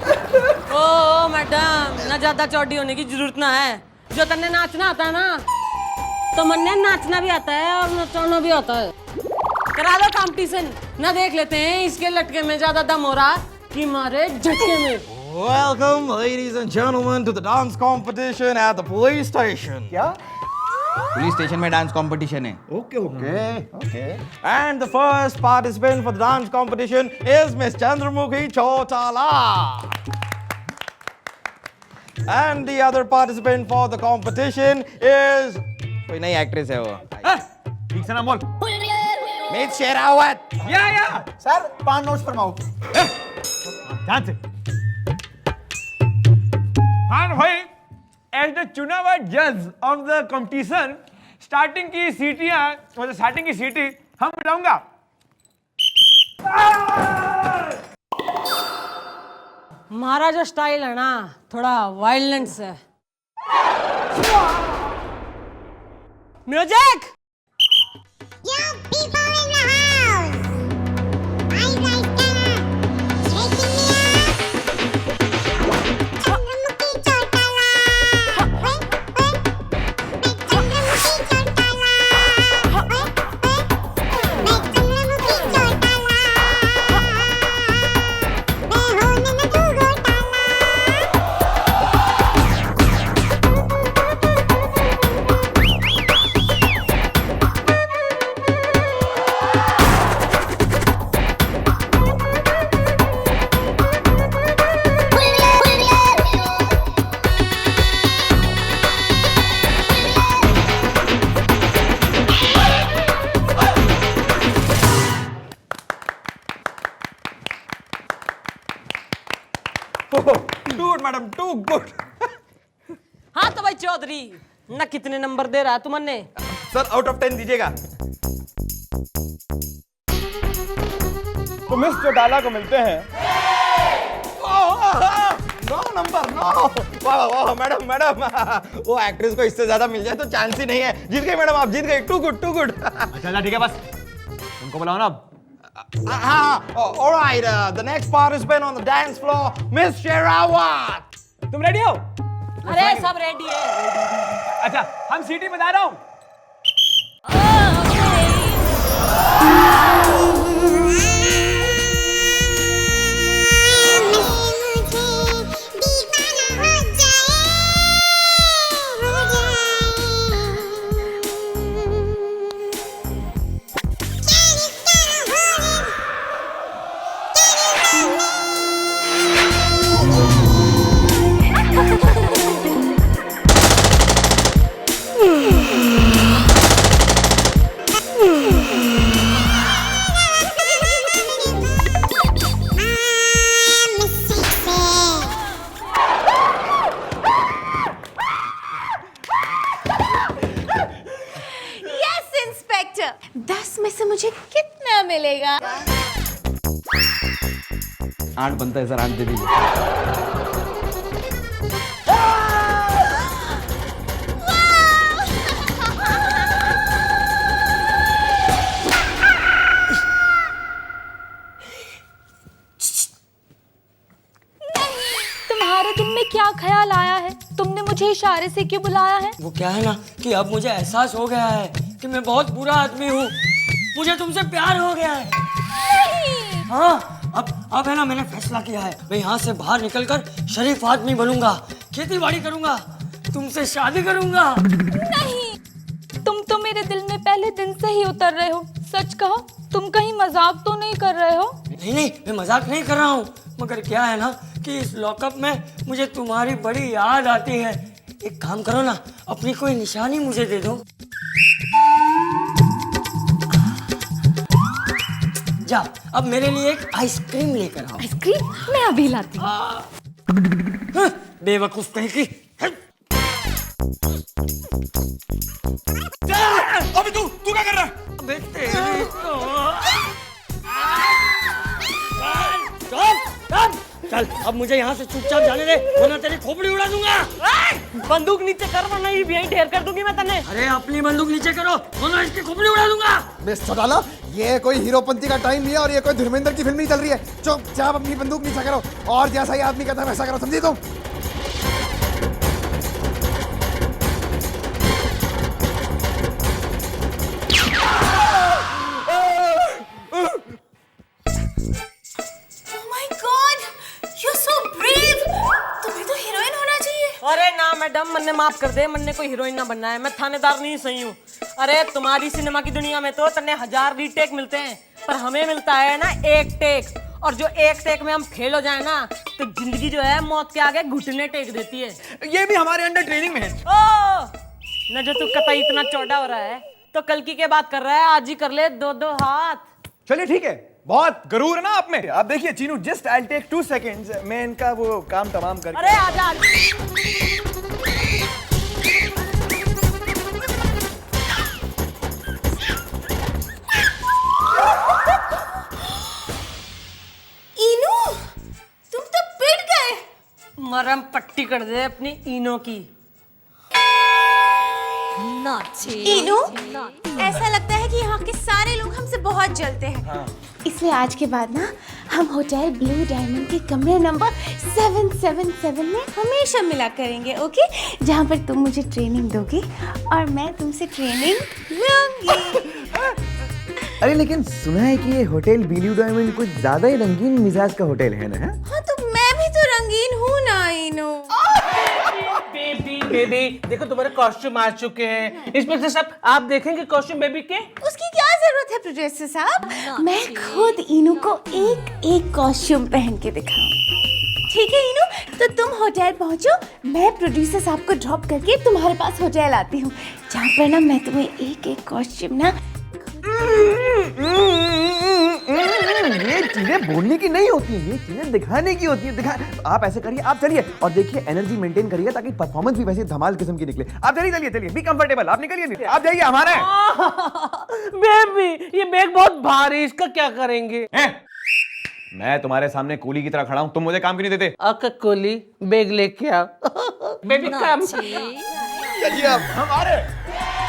ओ मैडम, ना ज्यादा चौड़ी होने की जरूरत ना है। जो तन्ने नाचना आता है ना, तो मन्ने नाचना भी आता है और नचाना भी आता है। करा लो कंपटीशन, ना देख लेते हैं इसके लटके में ज्यादा दम हो रहा कि मारे झटके में। Welcome, ladies and gentlemen, to the dance competition at the police station. क्या? पुलिस स्टेशन में डांस कंपटीशन है. Okay okay. And the first participant for the dance competition is Miss Chandramukhi Chautala. And the other participant for the competition is कोई नई actress है वो. ठीक से नाम बोल। Miss Sherawat. या सर 5 नोट्स फरमाओ। ध्यान से। हाँ भाई, एज द चुना हुआ जज ऑफ द कंपटीशन, स्टार्टिंग की सीटी हम बजाऊंगा। हमारा जो स्टाइल है ना, थोड़ा वायलेंस है। Music. Too good madam, too good. हाँ तो भाई चौधरी ना, कितने नंबर दे रहा है तुमने? सर आउट ऑफ 10 दीजिएगा। तो मिस चौटाला को मिलते हैं 9 नंबर। वाह वाह मैडम, वो एक्ट्रेस को इससे ज्यादा मिल जाए तो चांस ही नहीं है। जीत गई मैडम, आप जीत गई। Too good, too good. अच्छा ठीक है, बस उनको बुलाओ ना। Alright, the next participant on the dance floor, Miss Sherawat. तुम रेडी हो? अरे सब रेडी है। अच्छा, हम सीटी बजा रहा हूँ। यस इंस्पेक्टर, 10 में से मुझे कितना मिलेगा? 8 बनता है सर, 8 दे दीजिए। तुम्हारे दिल में क्या ख्याल आया है? तुमने मुझे इशारे से क्यों बुलाया है? वो क्या है ना कि अब मुझे एहसास हो गया है कि मैं बहुत बुरा आदमी हूँ। मुझे तुमसे प्यार हो गया है। नहीं। हाँ, अब है ना, मैंने फैसला किया है, मैं यहाँ से बाहर निकलकर शरीफ आदमी बनूंगा, खेती बाड़ी करूंगा, तुमसे शादी करूंगा। नहीं, तुम तो मेरे दिल में पहले दिन से ही उतर रहे हो। सच कहो, तुम कहीं मजाक तो नहीं कर रहे हो? नहीं, मैं मजाक नहीं कर रहा हूँ, मगर क्या है ना कि इस लॉकअप में मुझे तुम्हारी बड़ी याद आती है। एक काम करो ना, अपनी कोई निशानी मुझे दे दो। जा, अब मेरे लिए एक आइसक्रीम लेकर आओ। आइसक्रीम? मैं अभी लाती हूँ। बेवकूफ कहीं की। अबे तू क्या कर रहा है? अबे तेरी तो। चल, अब मुझे यहाँ से चुपचाप जाने दे, वरना तेरी खोपड़ी उड़ा दूंगा। बंदूक नीचे कर, वरना ये यहीं ढेर कर दूंगी मैं तने। अरे अपनी बंदूक नीचे करो, वरना इसकी खोपड़ी उड़ा दूंगा। मिस चौटाला, ये कोई हीरोपंती का टाइम नहीं है और ये कोई धर्मेंद्र की फिल्म नहीं चल रही है। चुपचाप अपनी बंदूक नीचे करो और जैसा ही आदमी कहता है वैसा करो, समझी तुम? अरे ना मैडम, मन्ने माफ कर दे, मन्ने कोई हीरोइन ना बनना है, मैं थानेदार नहीं सही हूँ। अरे तुम्हारी सिनेमा की दुनिया में तो तन्ने 1000 रीटेक मिलते हैं, पर हमें मिलता है ना एक टेक, और जो एक टेक में हम फेल हो जाए ना तो जिंदगी जो है मौत के आगे घुटने टेक देती है। ये भी हमारे अंडर ट्रेनिंग में है। ओ न, जो तू कतई इतना चौड़ा हो रहा है तो कल की क्या बात कर रहा है, आज ही कर ले 2-2 हाथ। चलिए ठीक है, बहुत गरूर है ना आप में। आप देखिए Chinu, just I take 2 seconds, मैं इनका वो काम तमाम करके। अरे आजा। इनू, तुम तो पिट गए। मरम पट्टी कर दे अपनी इनो की। इनू, ऐसा लगता है कि यहाँ के सारे लोग हमसे बहुत जलते हैं। इसलिए आज के बाद ना हम होटल ब्लू डायमंड के कमरे नंबर 777 में हमेशा मिला करेंगे, ओके? जहाँ पर तुम मुझे ट्रेनिंग दोगे और मैं तुमसे ट्रेनिंग लूंगी। अरे लेकिन सुना है कि ये होटल ब्लू डायमंड कुछ ज्यादा ही रंगीन मिजाज का होटल है ना? हाँ, तो मैं भी तो रंगीन हूँ ना इनू। बेबी देखो तुम्हारे कॉस्ट्यूम आ चुके हैं। इसमें से सब आप देखेंगे कॉस्ट्यूम बेबी के। उसकी क्या जरूरत है प्रोड्यूसर साहब, मैं खुद इनू को एक एक कॉस्ट्यूम पहन के दिखाऊं। ठीक है इनू, तो तुम होटल पहुंचो, मैं प्रोड्यूसर साहब को ड्रॉप करके तुम्हारे पास होटल आती हूँ, जहाँ पर ना मैं तुम्हें एक एक कॉस्ट्यूम ना। ये चीजें बोलने की नहीं होती हैं, ये चीजें दिखाने की होती है। आप ऐसे करिए, आप चलिए और देखिए एनर्जी मेंटेन करिए ताकि परफॉर्मेंस भी वैसे धमाल किस्म की निकले। आप चलिए बी कंफर्टेबल, आप निकलिए, आप जाइए हमारे। बेबी ये बैग बहुत भारी, इसका क्या करेंगे? मैं तुम्हारे सामने कूली की तरह खड़ा हूं, तुम मुझे काम क्यों नहीं देते? अक्का कोली बैग लेके आओ। बेबी काम। चलिए अब हमारे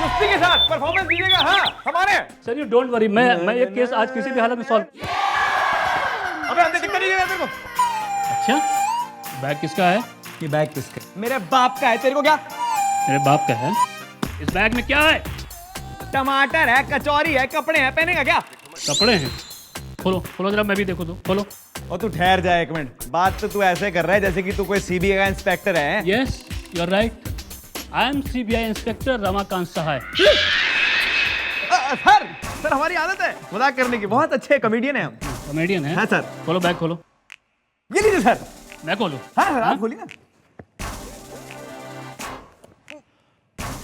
चुस्ती के साथ परफॉर्मेंस दीजिएगा। हाँ हमारे। सर यू डोंट वरी, मैं ये केस आज किसी भी हालत में सॉल्व। अबे अंदर दिक्कत नहीं है तेरे को। अच्छा बैग किसका है? ये बैग किसका? मेरे बाप का है, तेरे को क्या? मेरे बाप का है। इस बैग में क्या है? टमाटर है, कचौरी है, कपड़े हैं, पहनेगा क्या? कपड़े हैं। खोलो खोलो जरा, मैं भी देखो तो खोलो। और तू ठहर जाए एक मिनट, बात तो तू ऐसे कर रहा है जैसे कि तू कोई सीबीआई का इंस्पेक्टर है। Yes you are right, I am CBI inspector Ramakant Sahay. Sir हमारी आदत है मजाक करने की, बहुत अच्छे कॉमेडियन है हम। कॉमेडियन है? हाँ सर। खोलो बैग खोलो। ये लीजिए सर। मैं खोलूं? हाँ आप खोलिए ना।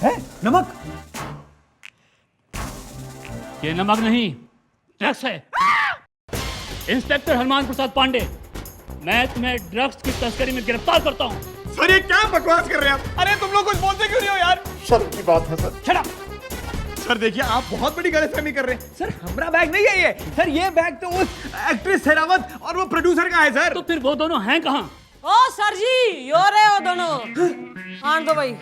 है नमक? ये नमक नहीं, ड्रग्स है। इंस्पेक्टर हनुमान प्रसाद पांडे, मैं तुम्हें ड्रग्स की तस्करी में गिरफ्तार करता हूँ। सर ये क्या बकवास कर रहे हैं आप? अरे तुम लोग कुछ बोलते क्यों नहीं हो यार? शर्म की बात है सर। Shut up! सर देखिए आप बहुत बड़ी गलतफहमी कर रहे हैं। सर हमारा बैग नहीं है ये। सर ये बैग तो उस एक्ट्रेस शेरावत और वो प्रोड्यूसर का है सर। तो फिर वो दोनों हैं कहाँ? ओ सर जी, यो रे वो दोनों। हाँ तो भाई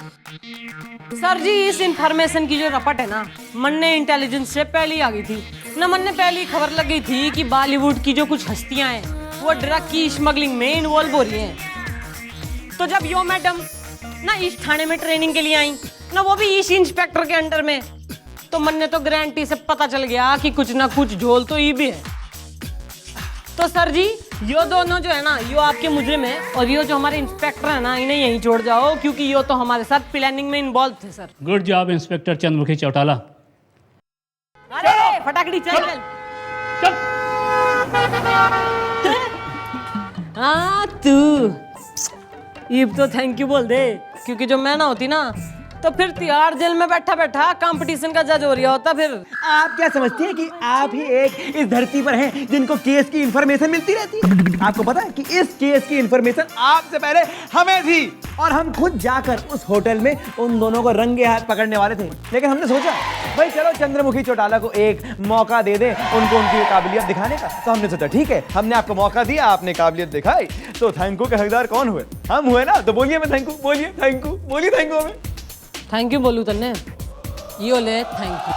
सर जी, इस इंफॉर्मेशन की जो रपट है ना, मन ने इंटेलिजेंस से पहले आ गई थी ना। मन ने पहली खबर लग गई थी कि बॉलीवुड की जो कुछ हस्तियां हैं वो ड्रग की स्मगलिंग में इन्वॉल्व हो रही हैं। तो जब यो मैडम ना इस थाने में ट्रेनिंग के लिए आई ना, वो भी इस इंस्पेक्टर के अंडर में, तो मन ने तो गारंटी से पता चल गया कि कुछ ना कुछ झोल तो ये भी है। तो सर जी यो दोनों जो है ना, यो आपके मुजरिम है, और यो जो हमारे इंस्पेक्टर है ना, इन्हें यहीं छोड़ जाओ, क्योंकि यो तो हमारे साथ प्लानिंग में इन्वॉल्व थे sir. Good job inspector Chandramukhi Chautala. अरे फटाकड़ी चल चल। हाँ तू ईब तो थैंक यू बोल दे, क्योंकि जो मैं ना होती ना तो फिर तिहाड़ जेल में बैठा बैठा कंपटीशन का जज हो रहा होता। फिर आप क्या समझते हैं कि आप ही एक इस धरती पर हैं जिनको केस की इंफॉर्मेशन मिलती रहती है? आपको पता है कि इस केस की इंफॉर्मेशन आपसे पहले हमें थी और हम खुद जाकर उस होटल में उन दोनों को रंगे हाथ पकड़ने वाले थे, लेकिन हमने सोचा भाई चलो चंद्रमुखी चौटाला को एक मौका दे दें उनको उनकी काबिलियत दिखाने का। तो हमने सोचा ठीक है, हमने आपको मौका दिया, आपने काबिलियत दिखाई, तो थैंक यू के हकदार कौन हुए? हम हुए ना। तो बोलिए मैं थैंक यू, बोलिए थैंक यू, बोलिए थैंक यू। हमें थैंक यू बोलू तन्ने, यो ले thank you.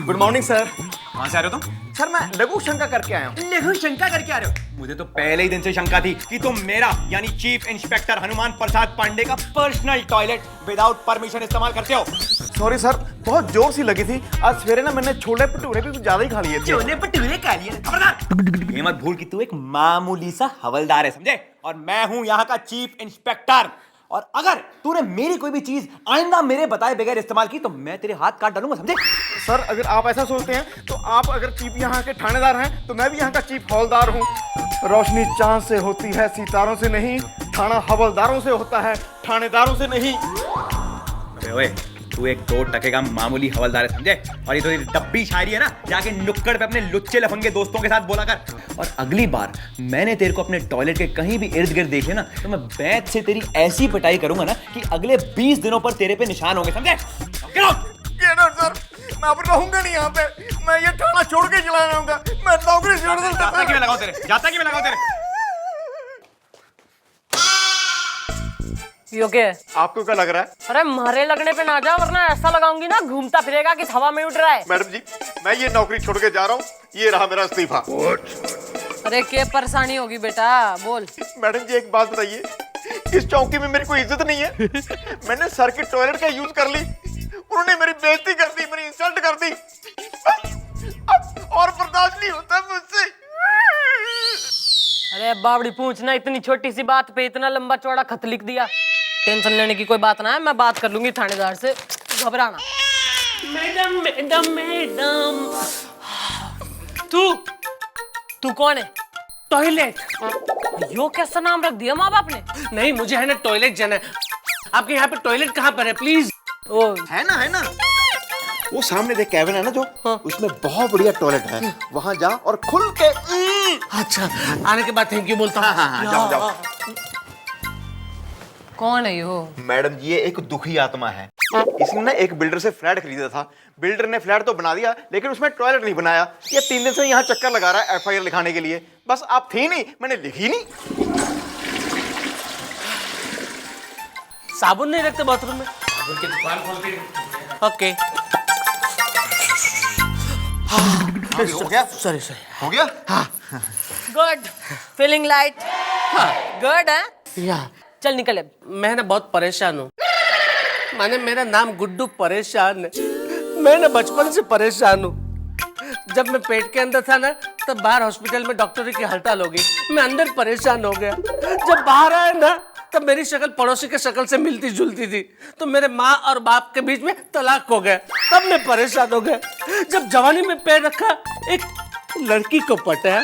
Good morning sir. कहाँ से आ रहे हो तुम? सर मैं लघु शंका करके आया हूँ। लघु शंका करके आ रहे हो? मुझे तो पहले ही दिन से शंका थी कि तुम मेरा यानी चीफ इंस्पेक्टर हनुमान प्रसाद पांडे का पर्सनल टॉयलेट विदाउट परमिशन इस्तेमाल करते हो। सॉरी सर, बहुत जोर सी लगी थी। आज सवेरे ना मैंने छोले भटूरे भी कुछ ज्यादा ही खा लिए थे। छोले भटूरे खा लिए? खबरदार! ये मत भूल कि तू एक मामूली सा हवलदार है, समझे? और मैं हूँ यहाँ का चीफ इंस्पेक्टर। और अगर तूने मेरी कोई भी चीज आइंदा मेरे बताए बगैर इस्तेमाल की तो मैं तेरे हाथ काट डालूंगा, समझे? सर अगर आप ऐसा सोचते हैं तो आप अगर चीफ यहाँ के थानेदार हैं तो मैं भी यहाँ का चीफ हवलदार हूँ। रोशनी चांद से होती है सितारों से नहीं, थाना हवलदारों से होता है थानेदारों से नहीं। अबे ओए, तू एक 2 टके का मामूली हवलदार है, समझे? और ये तो ये डब्बी शायरी है ना, जाके नुक्कड़ पे अपने लुच्चे लफंगे दोस्तों के साथ बोला कर। और अगली बार मैंने तेरे को अपने टॉयलेट के कहीं भी इर्द गिर्द देखे ना तो मैं बैत से तेरी ऐसी पिटाई करूंगा ना कि अगले 20 दिनों पर तेरे पे निशान होंगे, समझे? सर मैं अब रहूंगा नहीं यहाँ पे, मैं ये थाना छोड़ के चला जाऊंगा, मैं नौकरी छोड़ दूंगा। जाता कि मैं लगाऊं तेरे, जाता कि मैं लगाऊं तेरे। यो क्या है? आपको क्या लग रहा है? अरे मारे लगने पे ना जा, वरना ऐसा लगाऊंगी ना घूमता फिरेगा कि हवा में उड़ रहा है। मैडम जी मैं ये नौकरी छोड़ के जा रहा हूँ, ये रहा मेरा इस्तीफा। अरे क्या परेशानी होगी बेटा, बोल। मैडम जी एक बात बताइए, इस चौकी में मेरी कोई इज्जत नहीं है। मैंने सर के टॉयलेट का यूज कर ली, उन्होंने मेरी बेइज्जती कर दी, मेरी इंसल्ट कर दी, अब और बर्दाश्त नहीं होता मुझसे। अरे बावड़ी पूछ ना, इतनी छोटी सी बात पे इतना लंबा चौड़ा खत लिख दिया। टेंशन लेने की कोई बात ना है, मैं बात कर लूंगी थानेदार से, घबराना। मैडम मैडम मैडम, तू कौन है? टॉयलेट। यो कैसा नाम रख दिया माँ बाप ने? नहीं मुझे है ना टॉयलेट जाना है। आपके यहाँ पे टॉयलेट कहाँ पर है प्लीज? ओ है ना वो सामने देख कैबिन है ना जो, उसमें बहुत बढ़िया टॉयलेट है, वहां जा और खुल के। अच्छा आने के बाद थैंक यू बोलता हूँ। हाँ, जाओ। कौन है यो? मैडम जी ये एक दुखी आत्मा है, इसने ना एक बिल्डर से फ्लैट खरीदा था, बिल्डर ने फ्लैट तो बना दिया लेकिन उसमें टॉयलेट नहीं बनाया। ये 3 दिन से यहाँ चक्कर लगा रहा है FIR लिखाने के लिए, बस आप थी नहीं, मैंने लिखी नहीं। साबुन नहीं रखते बाथरूम में? साबुन की दुकान खोल के। ओके हो गया? सॉरी हो गया? हाँ गुड, फीलिंग लाइट। गुड है? या चल निकल अब। मैं ना बहुत परेशान हूँ, माने मेरा नाम गुड्डू परेशान है। मैं ना बचपन से परेशान हूँ। जब मैं पेट के अंदर था ना तब बाहर हॉस्पिटल में डॉक्टरों की हड़ताल हो गई, मैं अंदर परेशान हो गया। जब बाहर आया ना तब मेरी शक्ल पड़ोसी के शक्ल से मिलती जुलती थी, तो मेरे माँ और बाप के बीच में तलाक हो गया, तब मैं परेशान हो गया। जब जवानी में पैर रखा, एक लड़की को पटाया,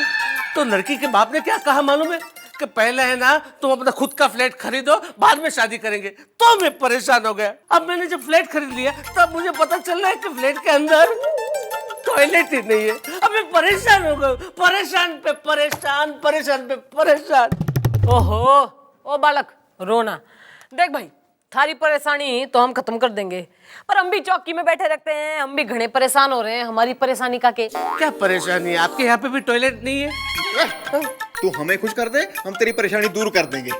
तो लड़की के बाप ने क्या कहा मालूम है कि पहले है ना तुम अपना खुद का फ्लैट खरीदो, बाद में शादी करेंगे। तो मैं परेशान हो गया। अब मैंने जब फ्लैट खरीद लिया तब मुझे पता चल रहा है कि फ्लैट के अंदर टॉयलेट ही नहीं है। अब मैं परेशान हो गया, परेशान पे परेशान, परेशान पे परेशान। ओहो, ओ बालक रोना। देख भाई, थारी परेशानी तो हम खत्म कर देंगे, पर हम भी चौकी में बैठे रखते हैं, हम भी घने परेशान हो रहे हैं। हमारी परेशानी का क्या परेशानी है? आपके यहाँ पे भी टॉयलेट नहीं है? तू हमें खुश कर दे, हम तेरी परेशानी दूर कर देंगे।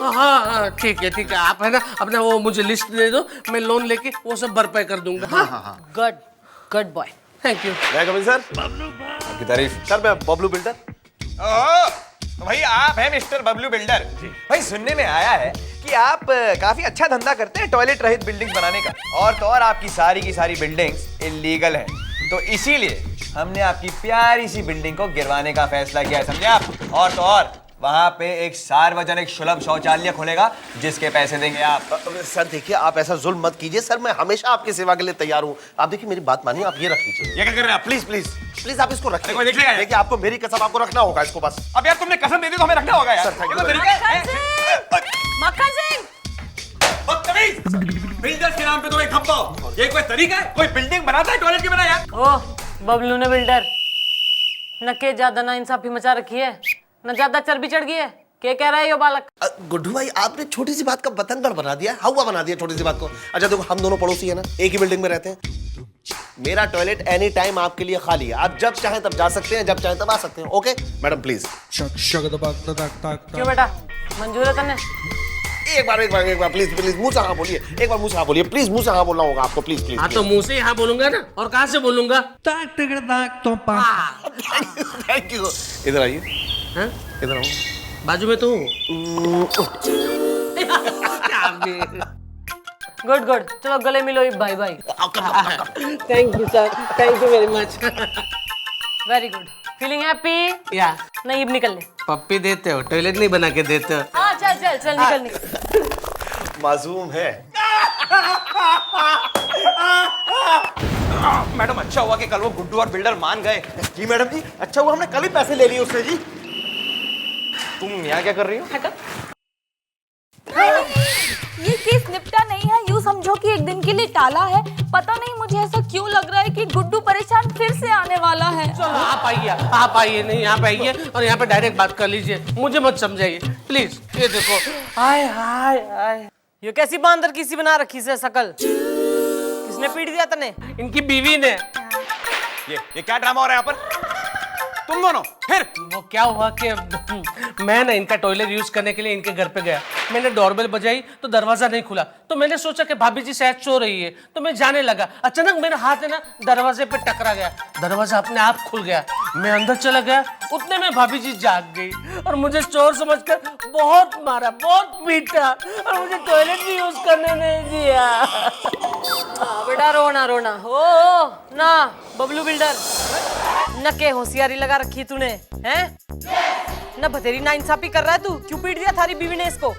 हाँ ठीक है आप है ना अपना वो मुझे लिस्ट दे दो, मैं लोन लेके वो सब भरपाई कर दूंगा। हाँ। Good good boy, thank you. Sir आपकी तारीफ। सर मैं बबलू बिल्डर। तो भाई आप हैं मिस्टर बबलू बिल्डर। भाई सुनने में आया है कि आप काफी अच्छा धंधा करते हैं टॉयलेट रहित बिल्डिंग बनाने का, और तो और आपकी सारी की सारी बिल्डिंग्स इलीगल है, तो इसीलिए हमने आपकी प्यारी सी बिल्डिंग को गिरवाने का फैसला किया है, समझे आप? और तो और वहां पे एक सार्वजनिक सुलभ शौचालय खुलेगा जिसके पैसे देंगे आप। सर देखिए आप ऐसा जुल्म मत कीजिए सर, मैं हमेशा आपकी सेवा के लिए तैयार हूँ। आप देखिए मेरी बात मानिए, आप ये रख लीजिए। ये क्या कर रहे हैं आप? प्लीज प्लीज प्लीज आप इसको रखिए। कोई देख लेगा? देखिए आपको मेरी कसम आपको रखना होगा इसको बस। अब यार तुमने कसम दे दी तो हमें रखना होगा यार। सर, ये तो तरीका है। मक्खन सिंह, बदतमीज! बिल्डर्स के नाम पे तो एक खप्पो, ये कोई तरीका है? कोई बिल्डिंग बनाता है टॉयलेट की बना यार? ओ बबलू ने बिल्डर न के ज्यादा ना इंसाफी मचा रखी है, न ज्यादा चर्बी चढ़ गई है। क्या कह रहा है यो बालक? गुड्डू भाई आपने छोटी सी बात का बतंगड़ बना दिया, हवा बना दिया छोटी सी बात को। अच्छा देखो हम दोनों पड़ोसी है ना, एक ही बिल्डिंग में रहते हैं। मेरा टॉयलेट एनी टाइम आपके लिए खाली है, आप जब चाहें तब जा सकते हैं, जब चाहें तब आ सकते हैं। Okay madam please. क्यों बेटा, मंजूर है तन्ने? एक बार प्लीज प्लीज मुंह से हाँ बोलिए, एक बार मुंह से हाँ बोलिए, प्लीज मुंह से हाँ बोलना होगा आपको, प्लीज प्लीज। हाँ तो मुंह से यहाँ बोलूंगा ना, और कहाँ से बोलूंगा? Thank you. इधर आइए, इधर आओ, बाजू में तो गुड गुड, चलो गले मिलो भाई भाई। Thank you sir, thank you very much. Very good, feeling happy? या नहीं अब निकल ले। पप्पी देते हो, टॉयलेट नहीं बना के देते हो। हाँ चल चल चल निकल निकल। मासूम है। मैडम अच्छा हुआ कि कल वो गुड्डू और बिल्डर मान गए। जी मैडम जी, अच्छा हुआ हमने कल ही पैसे ले लिए उससे जी। तुम यहाँ क्या कर रही हो? ये केस निपटा नहीं है, यूँ समझो कि एक दिन के लिए टाला है। पता नहीं मुझे ऐसा क्यों लग रहा है कि गुड्डू परेशान फिर से आने वाला है। चलो आप आइए नहीं यहाँ पे आइए और यहाँ पे डायरेक्ट बात कर लीजिए, मुझे मत समझाइए प्लीज। ये देखो, हाय हाय हाय, ये कैसी बांदर किसी बना रखी से शकल? किसने पीट दिया तने? इनकी बीवी ने। ये क्या ड्रामा हो रहा है यहाँ पर? तुम दोनों फिर? वो क्या हुआ कि मैं ना इनका टॉयलेट यूज करने के लिए इनके घर पे गया। मैंने डोरबेल बजाई तो दरवाजा नहीं खुला, तो मैंने सोचा कि भाभी जी शायद सो रही है, तो मैं जाने लगा। अचानक मेरा हाथ है ना दरवाजे पे टकरा गया, दरवाजा अपने आप खुल गया। मैं अंदर चला गया, उतने में भाभी जी जाग गई और मुझे चोर समझकर बहुत मारा, बहुत पीटा और मुझे टॉयलेट भी यूज करने नहीं दिया। बेटा रोना रोना हो ना बबलू बिल्डर, न के होशियारी लगा रखी तूने हैं, न बतेरी ना इंसाफी कर रहा है तू। क्यों पीट दिया थारी बीवी ने इसको?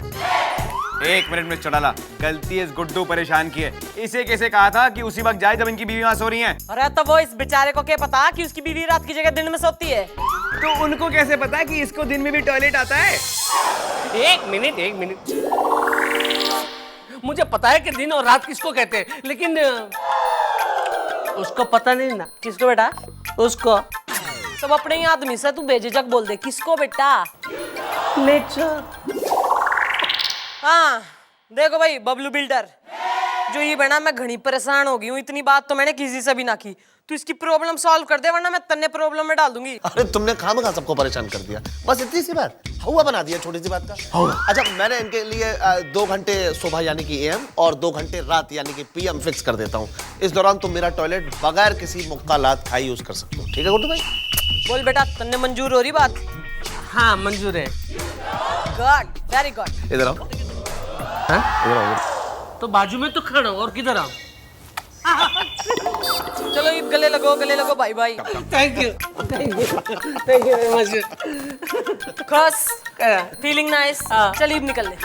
एक मिनट में चढ़ाला, गलती इस गुड्डू परेशान की है। इसे कैसे कहा था कि उसी वक्त जाए जब इनकी बीवी वहां सो रही हैं? अरे तो वो इस बेचारे को क्या पता कि उसकी बीवी रात की जगह दिन में सोती है? तो उनको कैसे पता कि इसको दिन में भी टॉयलेट आता है? एक मिनट, मुझे पता है कि दिन और रात किसको कहते हैं, लेकिन उसको पता नहीं ना। किसको बेटा? उसको। सब अपने ही आदमी से तू बेझिझक बोल दे। किसको बेटा? नेचर। हाँ देखो भाई बबलू बिल्डर, जो ये बना मैं घनी परेशान हो गई हूँ। इतनी बात तो मैंने किसी से भी ना की। तू इसकी प्रॉब्लम सॉल्व कर दे वरना मैं तन्ने प्रॉब्लम में डाल दूंगी। अरे तुमने खामखा सबको परेशान कर दिया, बस इतनी सी बात, हवा बना दिया छोटी सी बात का। अच्छा मैंने इनके लिए 2 घंटे सुबह यानी कि AM और 2 घंटे रात यानी कि PM फिक्स कर देता हूँ। इस दौरान तुम मेरा टॉयलेट बगैर किसी मुक्का लात खाई यूज कर सकते हो, ठीक है गुड्डू भाई? बोल बेटा, तन्ने मंजूर हो रही बात? हाँ मंजूर है। Good, very good. इधर आओ। इधर आओ। तो बाजू में तो खड़ा और किधर आओ? चलो ये गले लगो भाई भाई। Thank you very much. Khas feeling nice. चल ईब निकल ले।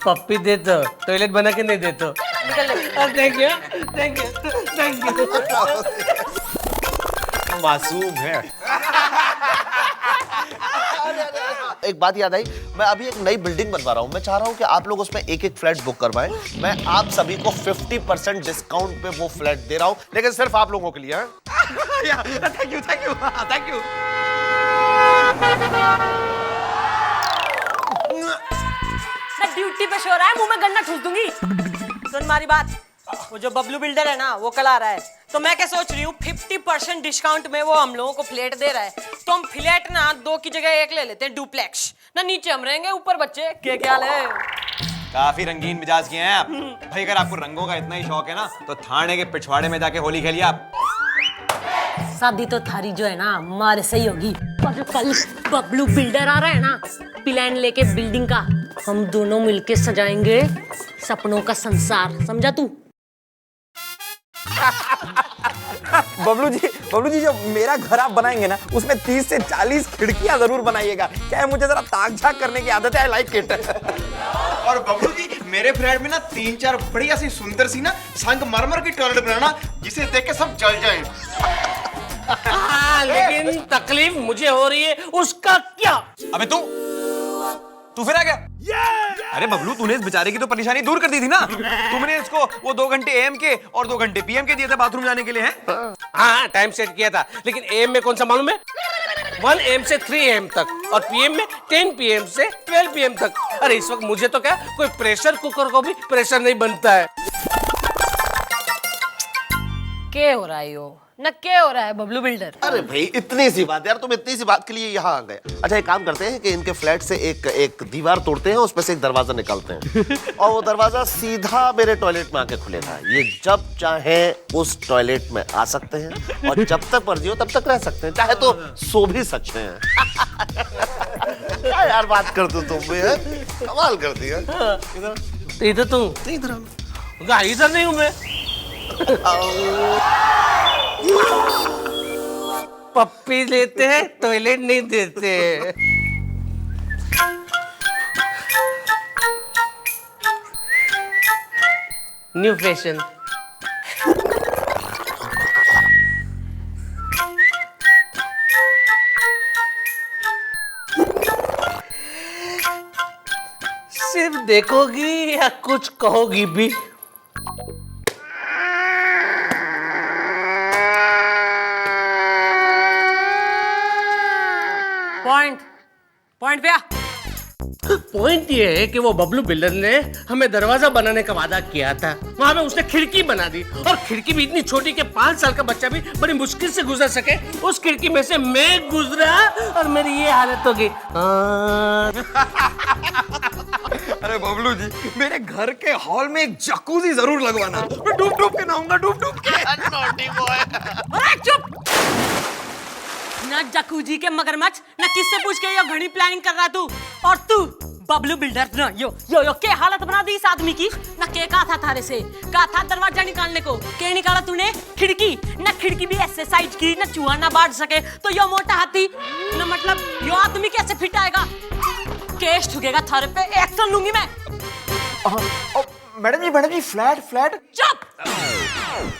पप्पी दे तो, टॉयलेट बना के नहीं दे तो। निकल ले। Thank you. मासूम है। एक बात याद आई, मैं अभी एक नई बिल्डिंग बनवा रहा हूँ। मैं चाह रहा हूँ कि आप लोग उसमें एक फ्लैट बुक करवाएं। मैं आप सभी को 50% डिस्काउंट पे वो फ्लैट दे रहा हूँ, लेकिन सिर्फ आप लोगों के लिए। Thank you. मैं ड्यूटी पे सो रहा है, मुंह में गन्ना ठूस दूंगी। सुन मारी बात, वो जो बबलू बिल्डर है ना वो कल आ रहा है, तो मैं क्या सोच रही हूँ 50% डिस्काउंट में वो हम लोगों को फ्लैट दे रहा है, तो हम फ्लैट ना 2 की जगह 1 ले लेते हैं, डुप्लेक्स ना। नीचे हम रहेंगे, ऊपर बच्चे। क्या ख्याल है? काफी रंगीन मिजाज किए हैं आप भाई। अगर आपको रंगों का इतना ही शौक है ना तो थाने के पिछवाड़े में जाके होली खेलिए आप। शादी तो थारी जो है ना हमारे सही होगी, और जो कल बबलू बिल्डर आ रहा है ना प्लान लेके बिल्डिंग का, हम दोनों मिलके सजाएंगे सपनों का संसार। समझा तू? बबलू जी जो मेरा घर आप बनाएंगे ना उसमें 30 से 40 खिड़कियां जरूर बनाइएगा। क्या है, मुझे जरा ताक झाक करने की आदत है। I like it. और बबलू जी मेरे फ्लैट में ना 3-4 बढ़िया सी सुंदर सी ना संगमरमर की टॉयलेट बनाना, जिसे देख के सब जल जाएं। लेकिन तकलीफ मुझे हो रही है, उसका क्या? अबे तू फिर आ गया? अरे बबलू, तूने इस बेचारे की तो परेशानी दूर कर दी थी ना। तुमने इसको वो 2 घंटे AM के और 2 घंटे PM के दिए थे बाथरूम जाने के लिए, हैं? हाँ टाइम सेट किया था, लेकिन AM में कौन सा मालूम है? 1 AM से 3 AM तक और PM में 10 PM से 12 PM तक। अरे इस वक्त मुझे तो क्या, कोई प्रेशर कुकर को भी प्रेशर नहीं बनता है। क्या हो रहा है यो? न क्या हो रहा है बबलू बिल्डर? अरे भाई इतनी सी बात यार, तुम इतनी सी बात के लिए यहाँ आ गए। अच्छा एक काम करते हैं कि इनके फ्लैट से एक दीवार तोड़ते हैं, उसमें से एक दरवाजा निकालते हैं और वो दरवाजा सीधा मेरे टॉयलेट में आके खुलेगा। ये जब चाहे उस टॉयलेट में आ सकते हैं और जब तक मर्जी हो तब तक रह सकते हैं, चाहे तो सो भी सकते हैं। क्या यार बात करते हो तुम भी, कमाल कर दिया। इधर तू इधर नहीं हूँ मैं। पप्पी लेते हैं, टॉयलेट नहीं देते। New fashion. सिर्फ देखोगी या कुछ कहोगी भी? पॉइंट पे आ। पॉइंट ये है कि वो बबलू बिल्डर ने हमें दरवाजा बनाने का वादा किया था, वहां पे उसने खिड़की बना दी, और खिड़की भी इतनी छोटी कि 5 साल का बच्चा भी बड़ी मुश्किल से गुजर सके। उस खिड़की में से मैं गुजरा और मेरी ये हालत हो गई। अरे बबलू जी, मेरे घर के हॉल में एक जकूजी जरूर लगवाना। मैं डूब डूब के नहाऊंगा, डूब डूब के। Naughty boy. अरे चुप! ना जकूजी के मगरमच्छ, ना किससे पूछ के यो घड़ी प्लानिंग कर रहा तू। और तू बबलू बिल्डर ना यो के हालत बना दी इस आदमी की। ना के कहा था थारे से, कहा था दरवाजा निकालने को, के निकाला तूने? खिड़की। ना खिड़की भी ऐसे साइज की ना चूहा ना बांट सके, तो यो मोटा हाथी ना, मतलब यो आदमी कैसे फिट आएगा? केस ठुकेगा थारे पे, एक्शन लूंगी मैं। मैडम जी फ्लैट। चुप!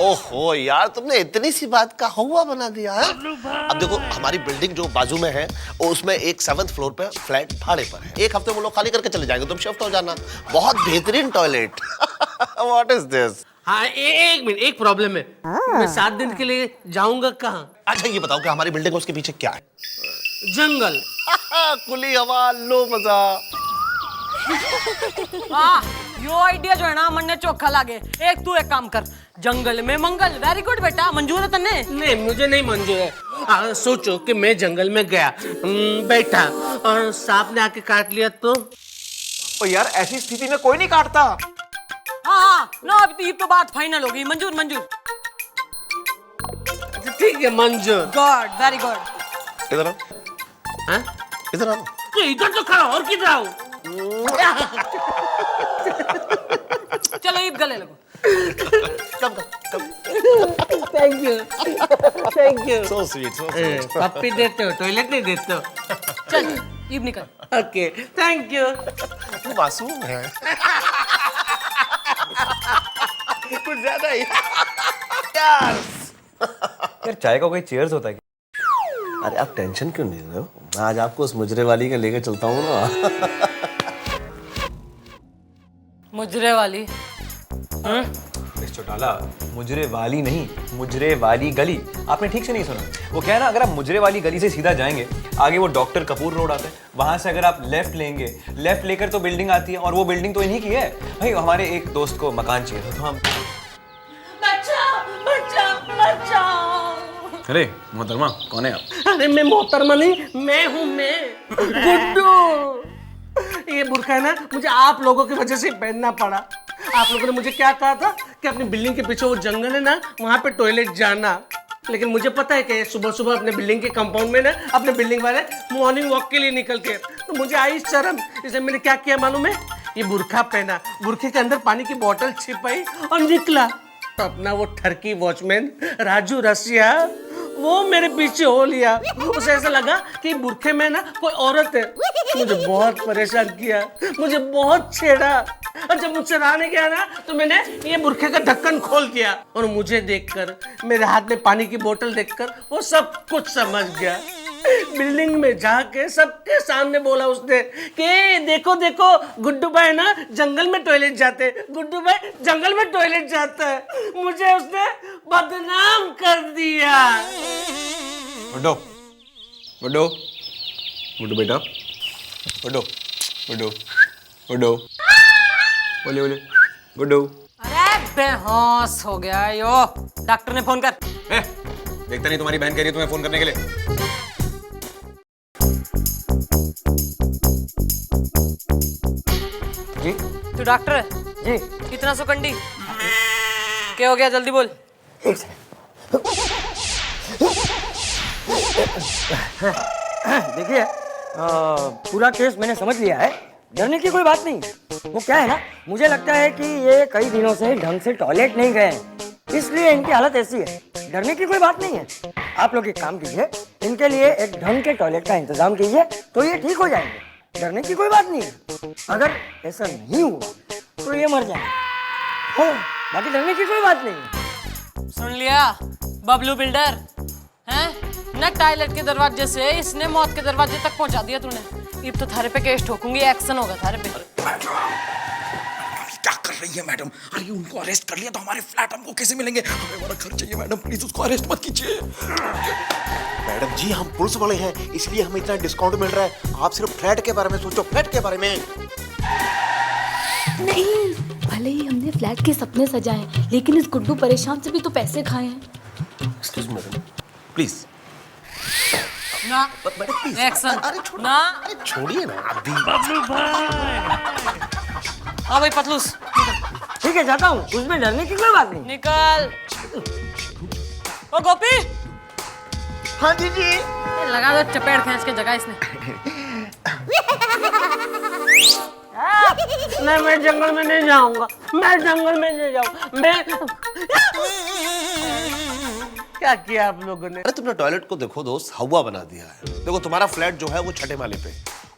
ओहो यार, तुमने इतनी सी बात का हुआ बना दिया है। अब देखो, हमारी बिल्डिंग जो बाजू में है उसमें एक 7th फ्लोर पे फ्लैट भाड़े पर है। एक हफ्ते वो लोग खाली करके चले जाएंगे, तुम शिफ्ट हो जाना। बहुत बेहतरीन टॉयलेट। What is this? हाँ, एक मिनट, एक प्रॉब्लम है। मैं 7 दिन के लिए जाऊंगा कहाँ? अच्छा ये बताओ कि हमारी बिल्डिंग उसके पीछे क्या है? जंगल। खुली हवा, लो मजा। यो आइडिया जो है ना मन ने चोखा लागे। तू एक काम कर, जंगल में मंगल। वेरी गुड बेटा, मंजूर है तन्ने? नहीं, मुझे नहीं मंजूर है। सोचो कि मैं जंगल में गया, बैठा और सांप ने आके काट लिया तो? ओ यार, ऐसी स्थिति में कोई नहीं काटता। हाँ ना, अब तो बात फाइनल होगी। मंजूर। ठीक है, मंजूर। Good, very good. इधर आओ। हाँ? इधर आओ। तो इधर तो खड़ा, और किधर आओ? चलो ईद गले लगो। Come. Thank you. So sweet. पप्पी देते हो, टॉयलेट नहीं देते हो? चल ईद निकल। Okay, thank you. तू मासूम है। कुछ ज्यादा ही। यार चाय का कोई चीयर्स होता है? अरे आप टेंशन क्यों नहीं रहे हो? मैं आज आपको उस मुजरे वाली के लेके चलता हूँ ना। मुजरे वाली? मिस चौटाला, मुजरे वाली नहीं, मुजरे वाली गली। आपने ठीक से नहीं सुना। वो क्या है ना, अगर आप मुजरे वाली गली से सीधा जाएंगे, आगे वो डॉक्टर कपूर रोड आता है, वहां से अगर आप लेफ्ट लेंगे, लेफ्ट लेकर तो बिल्डिंग आती है, और वो बिल्डिंग तो इन्हीं की है। भाई हमारे एक दोस्त को मकान चाहिए था, तो हम। अरे मोहतरमा, कौन है आप? अरे मैं मोहतरमा नहीं, मैं हूँ मैं, गुड्डू। ये बुर्का है ना, मुझे आप लोगों की वजह से पहनना पड़ा। आप लोगों ने मुझे क्या कहा था कि अपनी बिल्डिंग के पीछे वो जंगल है ना, वहां पे टॉयलेट जाना। लेकिन मुझे पता है कि सुबह सुबह अपने बिल्डिंग के कंपाउंड में ना अपने बिल्डिंग वाले मॉर्निंग वॉक के लिए निकल के, तो मुझे आई शर्म। इसलिए मैंने क्या किया मालूम है? ये बुर्का पहना, बुर्के के अंदर पानी की बोतल छिपाई और निकला। तो अपना वो ठरकी वॉचमैन राजू रसिया वो मेरे पीछे हो लिया। उसे ऐसा लगा कि बुरखे में ना कोई औरत है। मुझे बहुत परेशान किया, मुझे बहुत छेड़ा, और जब मुझसे रहा नहीं गया ना, तो मैंने ये बुरखे का ढक्कन खोल दिया, और मुझे देखकर, मेरे हाथ में पानी की बोतल देखकर वो सब कुछ समझ गया। बिल्डिंग में जाके सबके सामने बोला उसने कि देखो देखो, गुड्डू भाई ना जंगल में टॉयलेट जाते, गुड्डू भाई जंगल में टॉयलेट जाता है। मुझे उसने बदनाम कर दिया। गुड्डू, गुड्डू, गुड्डू बेटा, गुड्डू, गुड्डू, गुड्डू, बोले बोले, गुड्डू। अरे बेहोश हो गया यो। डॉक्टर ने फोन कर। देखता नहीं तुम्हारी बहन कह रही है तुम्हें फोन करने के लिए। जी तू डॉक्टर है? जी। कितना सुकंडी? क्या हो गया, जल्दी बोल। देखिए, पूरा केस मैंने समझ लिया है, डरने की कोई बात नहीं। वो क्या है ना, मुझे लगता है कि ये कई दिनों से ढंग से टॉयलेट नहीं गए, इसलिए इनकी हालत ऐसी है। डरने की कोई बात नहीं है। आप लोग एक काम कीजिए, इनके लिए एक ढंग के टॉयलेट का इंतजाम कीजिए, तो ये ठीक हो जाएंगे। डरने की कोई बात नहीं है। अगर ऐसा नहीं हुआ तो ये मर जाएंगे। बाकी डरने की कोई बात नहीं। सुन लिया बबलू बिल्डर हैं? न टॉयलेट के दरवाजे से इसने मौत के दरवाजे तक पहुंचा दिया तूने। अब तो थारे पे केस ठोकूंगी, एक्शन होगा थारे पे। क्या कर रही है मैडम? अरे उनको अरेस्ट कर लिया तो हमारे फ्लैट हमको कैसे मिलेंगे? हमें हमारा घर चाहिए मैडम, प्लीज उसको अरेस्ट मत कीजिए। मैडम जी हम पुलिस वाले हैं, इसलिए हमें इतना डिस्काउंट मिल रहा है। आप सिर्फ फ्लैट के बारे में सोचो, फ्लैट के बारे में। नहीं, भले ही हमने फ्लैट के सपने सजाए, लेकिन इस गुड्डू परेशान से भी तो पैसे खाए हैं। Excuse me madam, please. ना प्लीज एक्शन ना, छोड़िए ना आप भी। हाँ भाई पतलूस ठीक है जाता हूँ, उसमें डरने की कोई बात नहीं। निकल। ओ गोपी। हाँ जी जी। लगा दो चपेट खींच के जगह इसने। मैं जंगल में नहीं जाऊंगा, मैं जंगल में नहीं जाऊँ। मैं क्या किया आप लोगों ने? अरे तुमने टॉयलेट को देखो दोस्त, हवा बना दिया है। देखो तुम्हारा फ्लैट जो है वो 6ठे माले पे,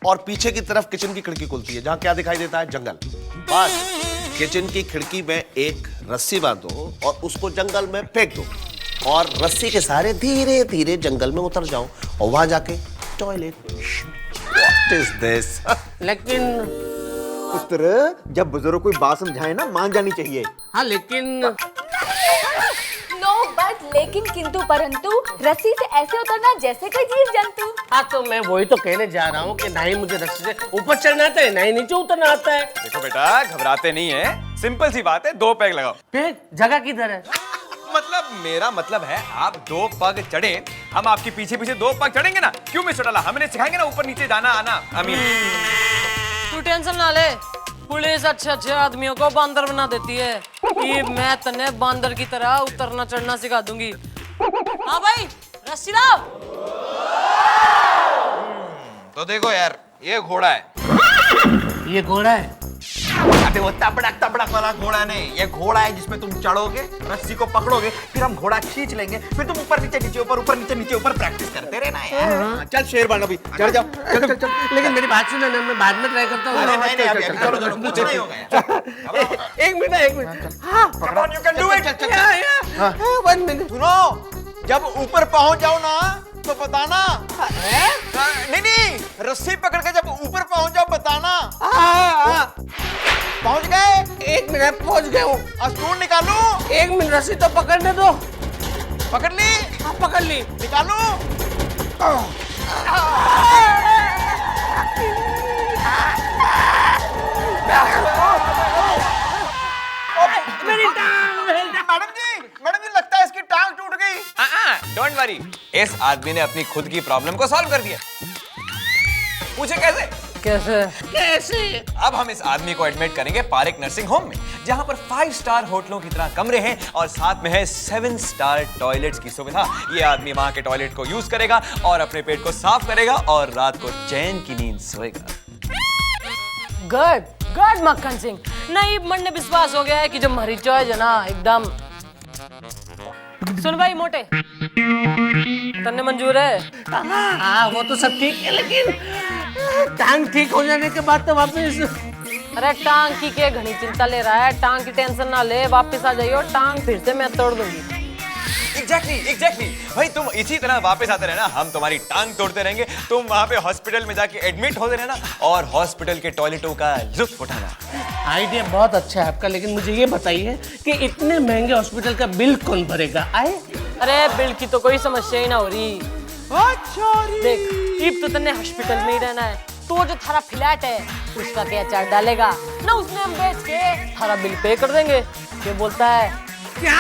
और पीछे की तरफ किचन की खिड़की खुलती है, जहाँ क्या दिखाई देता है? जंगल। बस किचन की खिड़की में एक रस्सी बांधो और उसको जंगल में फेंक दो, और रस्सी के सहारे धीरे धीरे जंगल में उतर जाओ, और वहां जाके टॉयलेट। What is this? लेकिन पुत्र, जब बुजुर्ग कोई बात समझाए ना, मान जानी चाहिए। हाँ लेकिन नो बट लेकिन किंतु परंतु रस्सी से ऐसे उतरना जैसे कोई जीव जंतु। हाँ तो मैं वही तो कहने जा रहा हूँ कि ना ही मुझे रस्सी से ऊपर चढ़ना आता है, ना ही नीचे उतरना आता है। देखो बेटा, घबराते नहीं है, सिंपल सी बात है, 2 पैग लगाओ। फिर जगह किधर है? मतलब मेरा मतलब है आप 2 पग चढ़े, हम आपके पीछे पीछे 2 पग चढ़ेंगे ना। क्यों मिस्टर डाला, हमने सिखाएंगे ना ऊपर नीचे जाना आना। अमीन तू टेंशन ना ले, पुलिस अच्छे अच्छे आदमियों को बांदर बना देती है। कि मैं तने बांदर की तरह उतरना चढ़ना सिखा दूंगी। हाँ भाई रस्सी लाओ। तो देखो यार, ये घोड़ा है। ये घोड़ा है? अबे वो तबड़क तबड़क वाला घोड़ा नहीं, ये घोड़ा है जिसमें तुम चढ़ोगे, रस्सी को पकड़ोगे, फिर हम घोड़ा खींच लेंगे, फिर तुम ऊपर नीचे नीचे ऊपर नीचे नीचे ऊपर प्रैक्टिस करते रहना यार। चल शेर बन अभी, चढ़ जाओ। चल चल चल। लेकिन मेरी बात सुनो ना, मैं बाद में ट्राई करता हूँ। अरे नहीं नहीं, अभी अभी चलो चलो, कुछ नहीं होगा। एक मिनट। हाँ Come on, you can do it. या 1 मिनट। सुनो, जब ऊपर पहुंच जाओ ना तो बताना। नहीं नहीं, रस्सी पकड़ के जब ऊपर पहुंच जाओ बताना। पहुंच गए? 1 मिनट, पहुंच गए हूँ। स्पून निकालू? 1 मिनट, रस्सी तो पकड़ने दो। पकड़ ली? हाँ पकड़ ली। निकालू? मेरी टांग। मैडम जी लगता है इसकी टांग टूट गई। डोंट वरी, इस आदमी ने अपनी खुद की प्रॉब्लम को सॉल्व कर दिया। पूछे कैसे? कैसे? अब हम इस आदमी को एडमिट करेंगे पारिक नर्सिंग होम में, जहां पर 5 स्टार होटलों की तरह कमरे हैं और साथ में है 7 स्टार टॉयलेट्स की सुविधा। ये आदमी वहां के टॉयलेट को यूज करेगा और अपने पेट को साफ करेगा और रात को चैन की नींद सोएगा। गुड गुड मक्खन सिंह, नहीं मन ने विश्वास हो गया है कि जो हमारी चॉइस है ना एकदम। सुन भाई मोटे, तन्ने मंजूर है? हाँ वो तो सब ठीक है, लेकिन टांग ठीक हो जाने के बाद तो वापस। अरे टांग की क्या घनी चिंता ले रहा है, टांग की टेंशन ना ले, वापस आ जाइयो, टांग फिर से मैं तोड़ दूंगी। एग्जैक्टली भाई, तुम इसी तरह वापस आते रहना, हम तुम्हारी टांग तोड़ते रहेंगे, तुम वहां पे हॉस्पिटल में जाके एडमिट होते रहना और हॉस्पिटल के टॉयलेटों का लुत्फ उठाना। आइडिया बहुत अच्छा है आपका, लेकिन मुझे ये बताइए कि इतने महंगे हॉस्पिटल का बिल कौन भरेगा? आए? अरे बिल की तो कोई समस्या ही ना हो रही। देख, अब तो तन्ने हॉस्पिटल में ही रहना है, तो जो थारा फ्लैट है उसका क्या चार्ज डालेगा ना, उसमें हम बेच के थारा बिल पे कर देंगे। क्या बोलता है? क्या?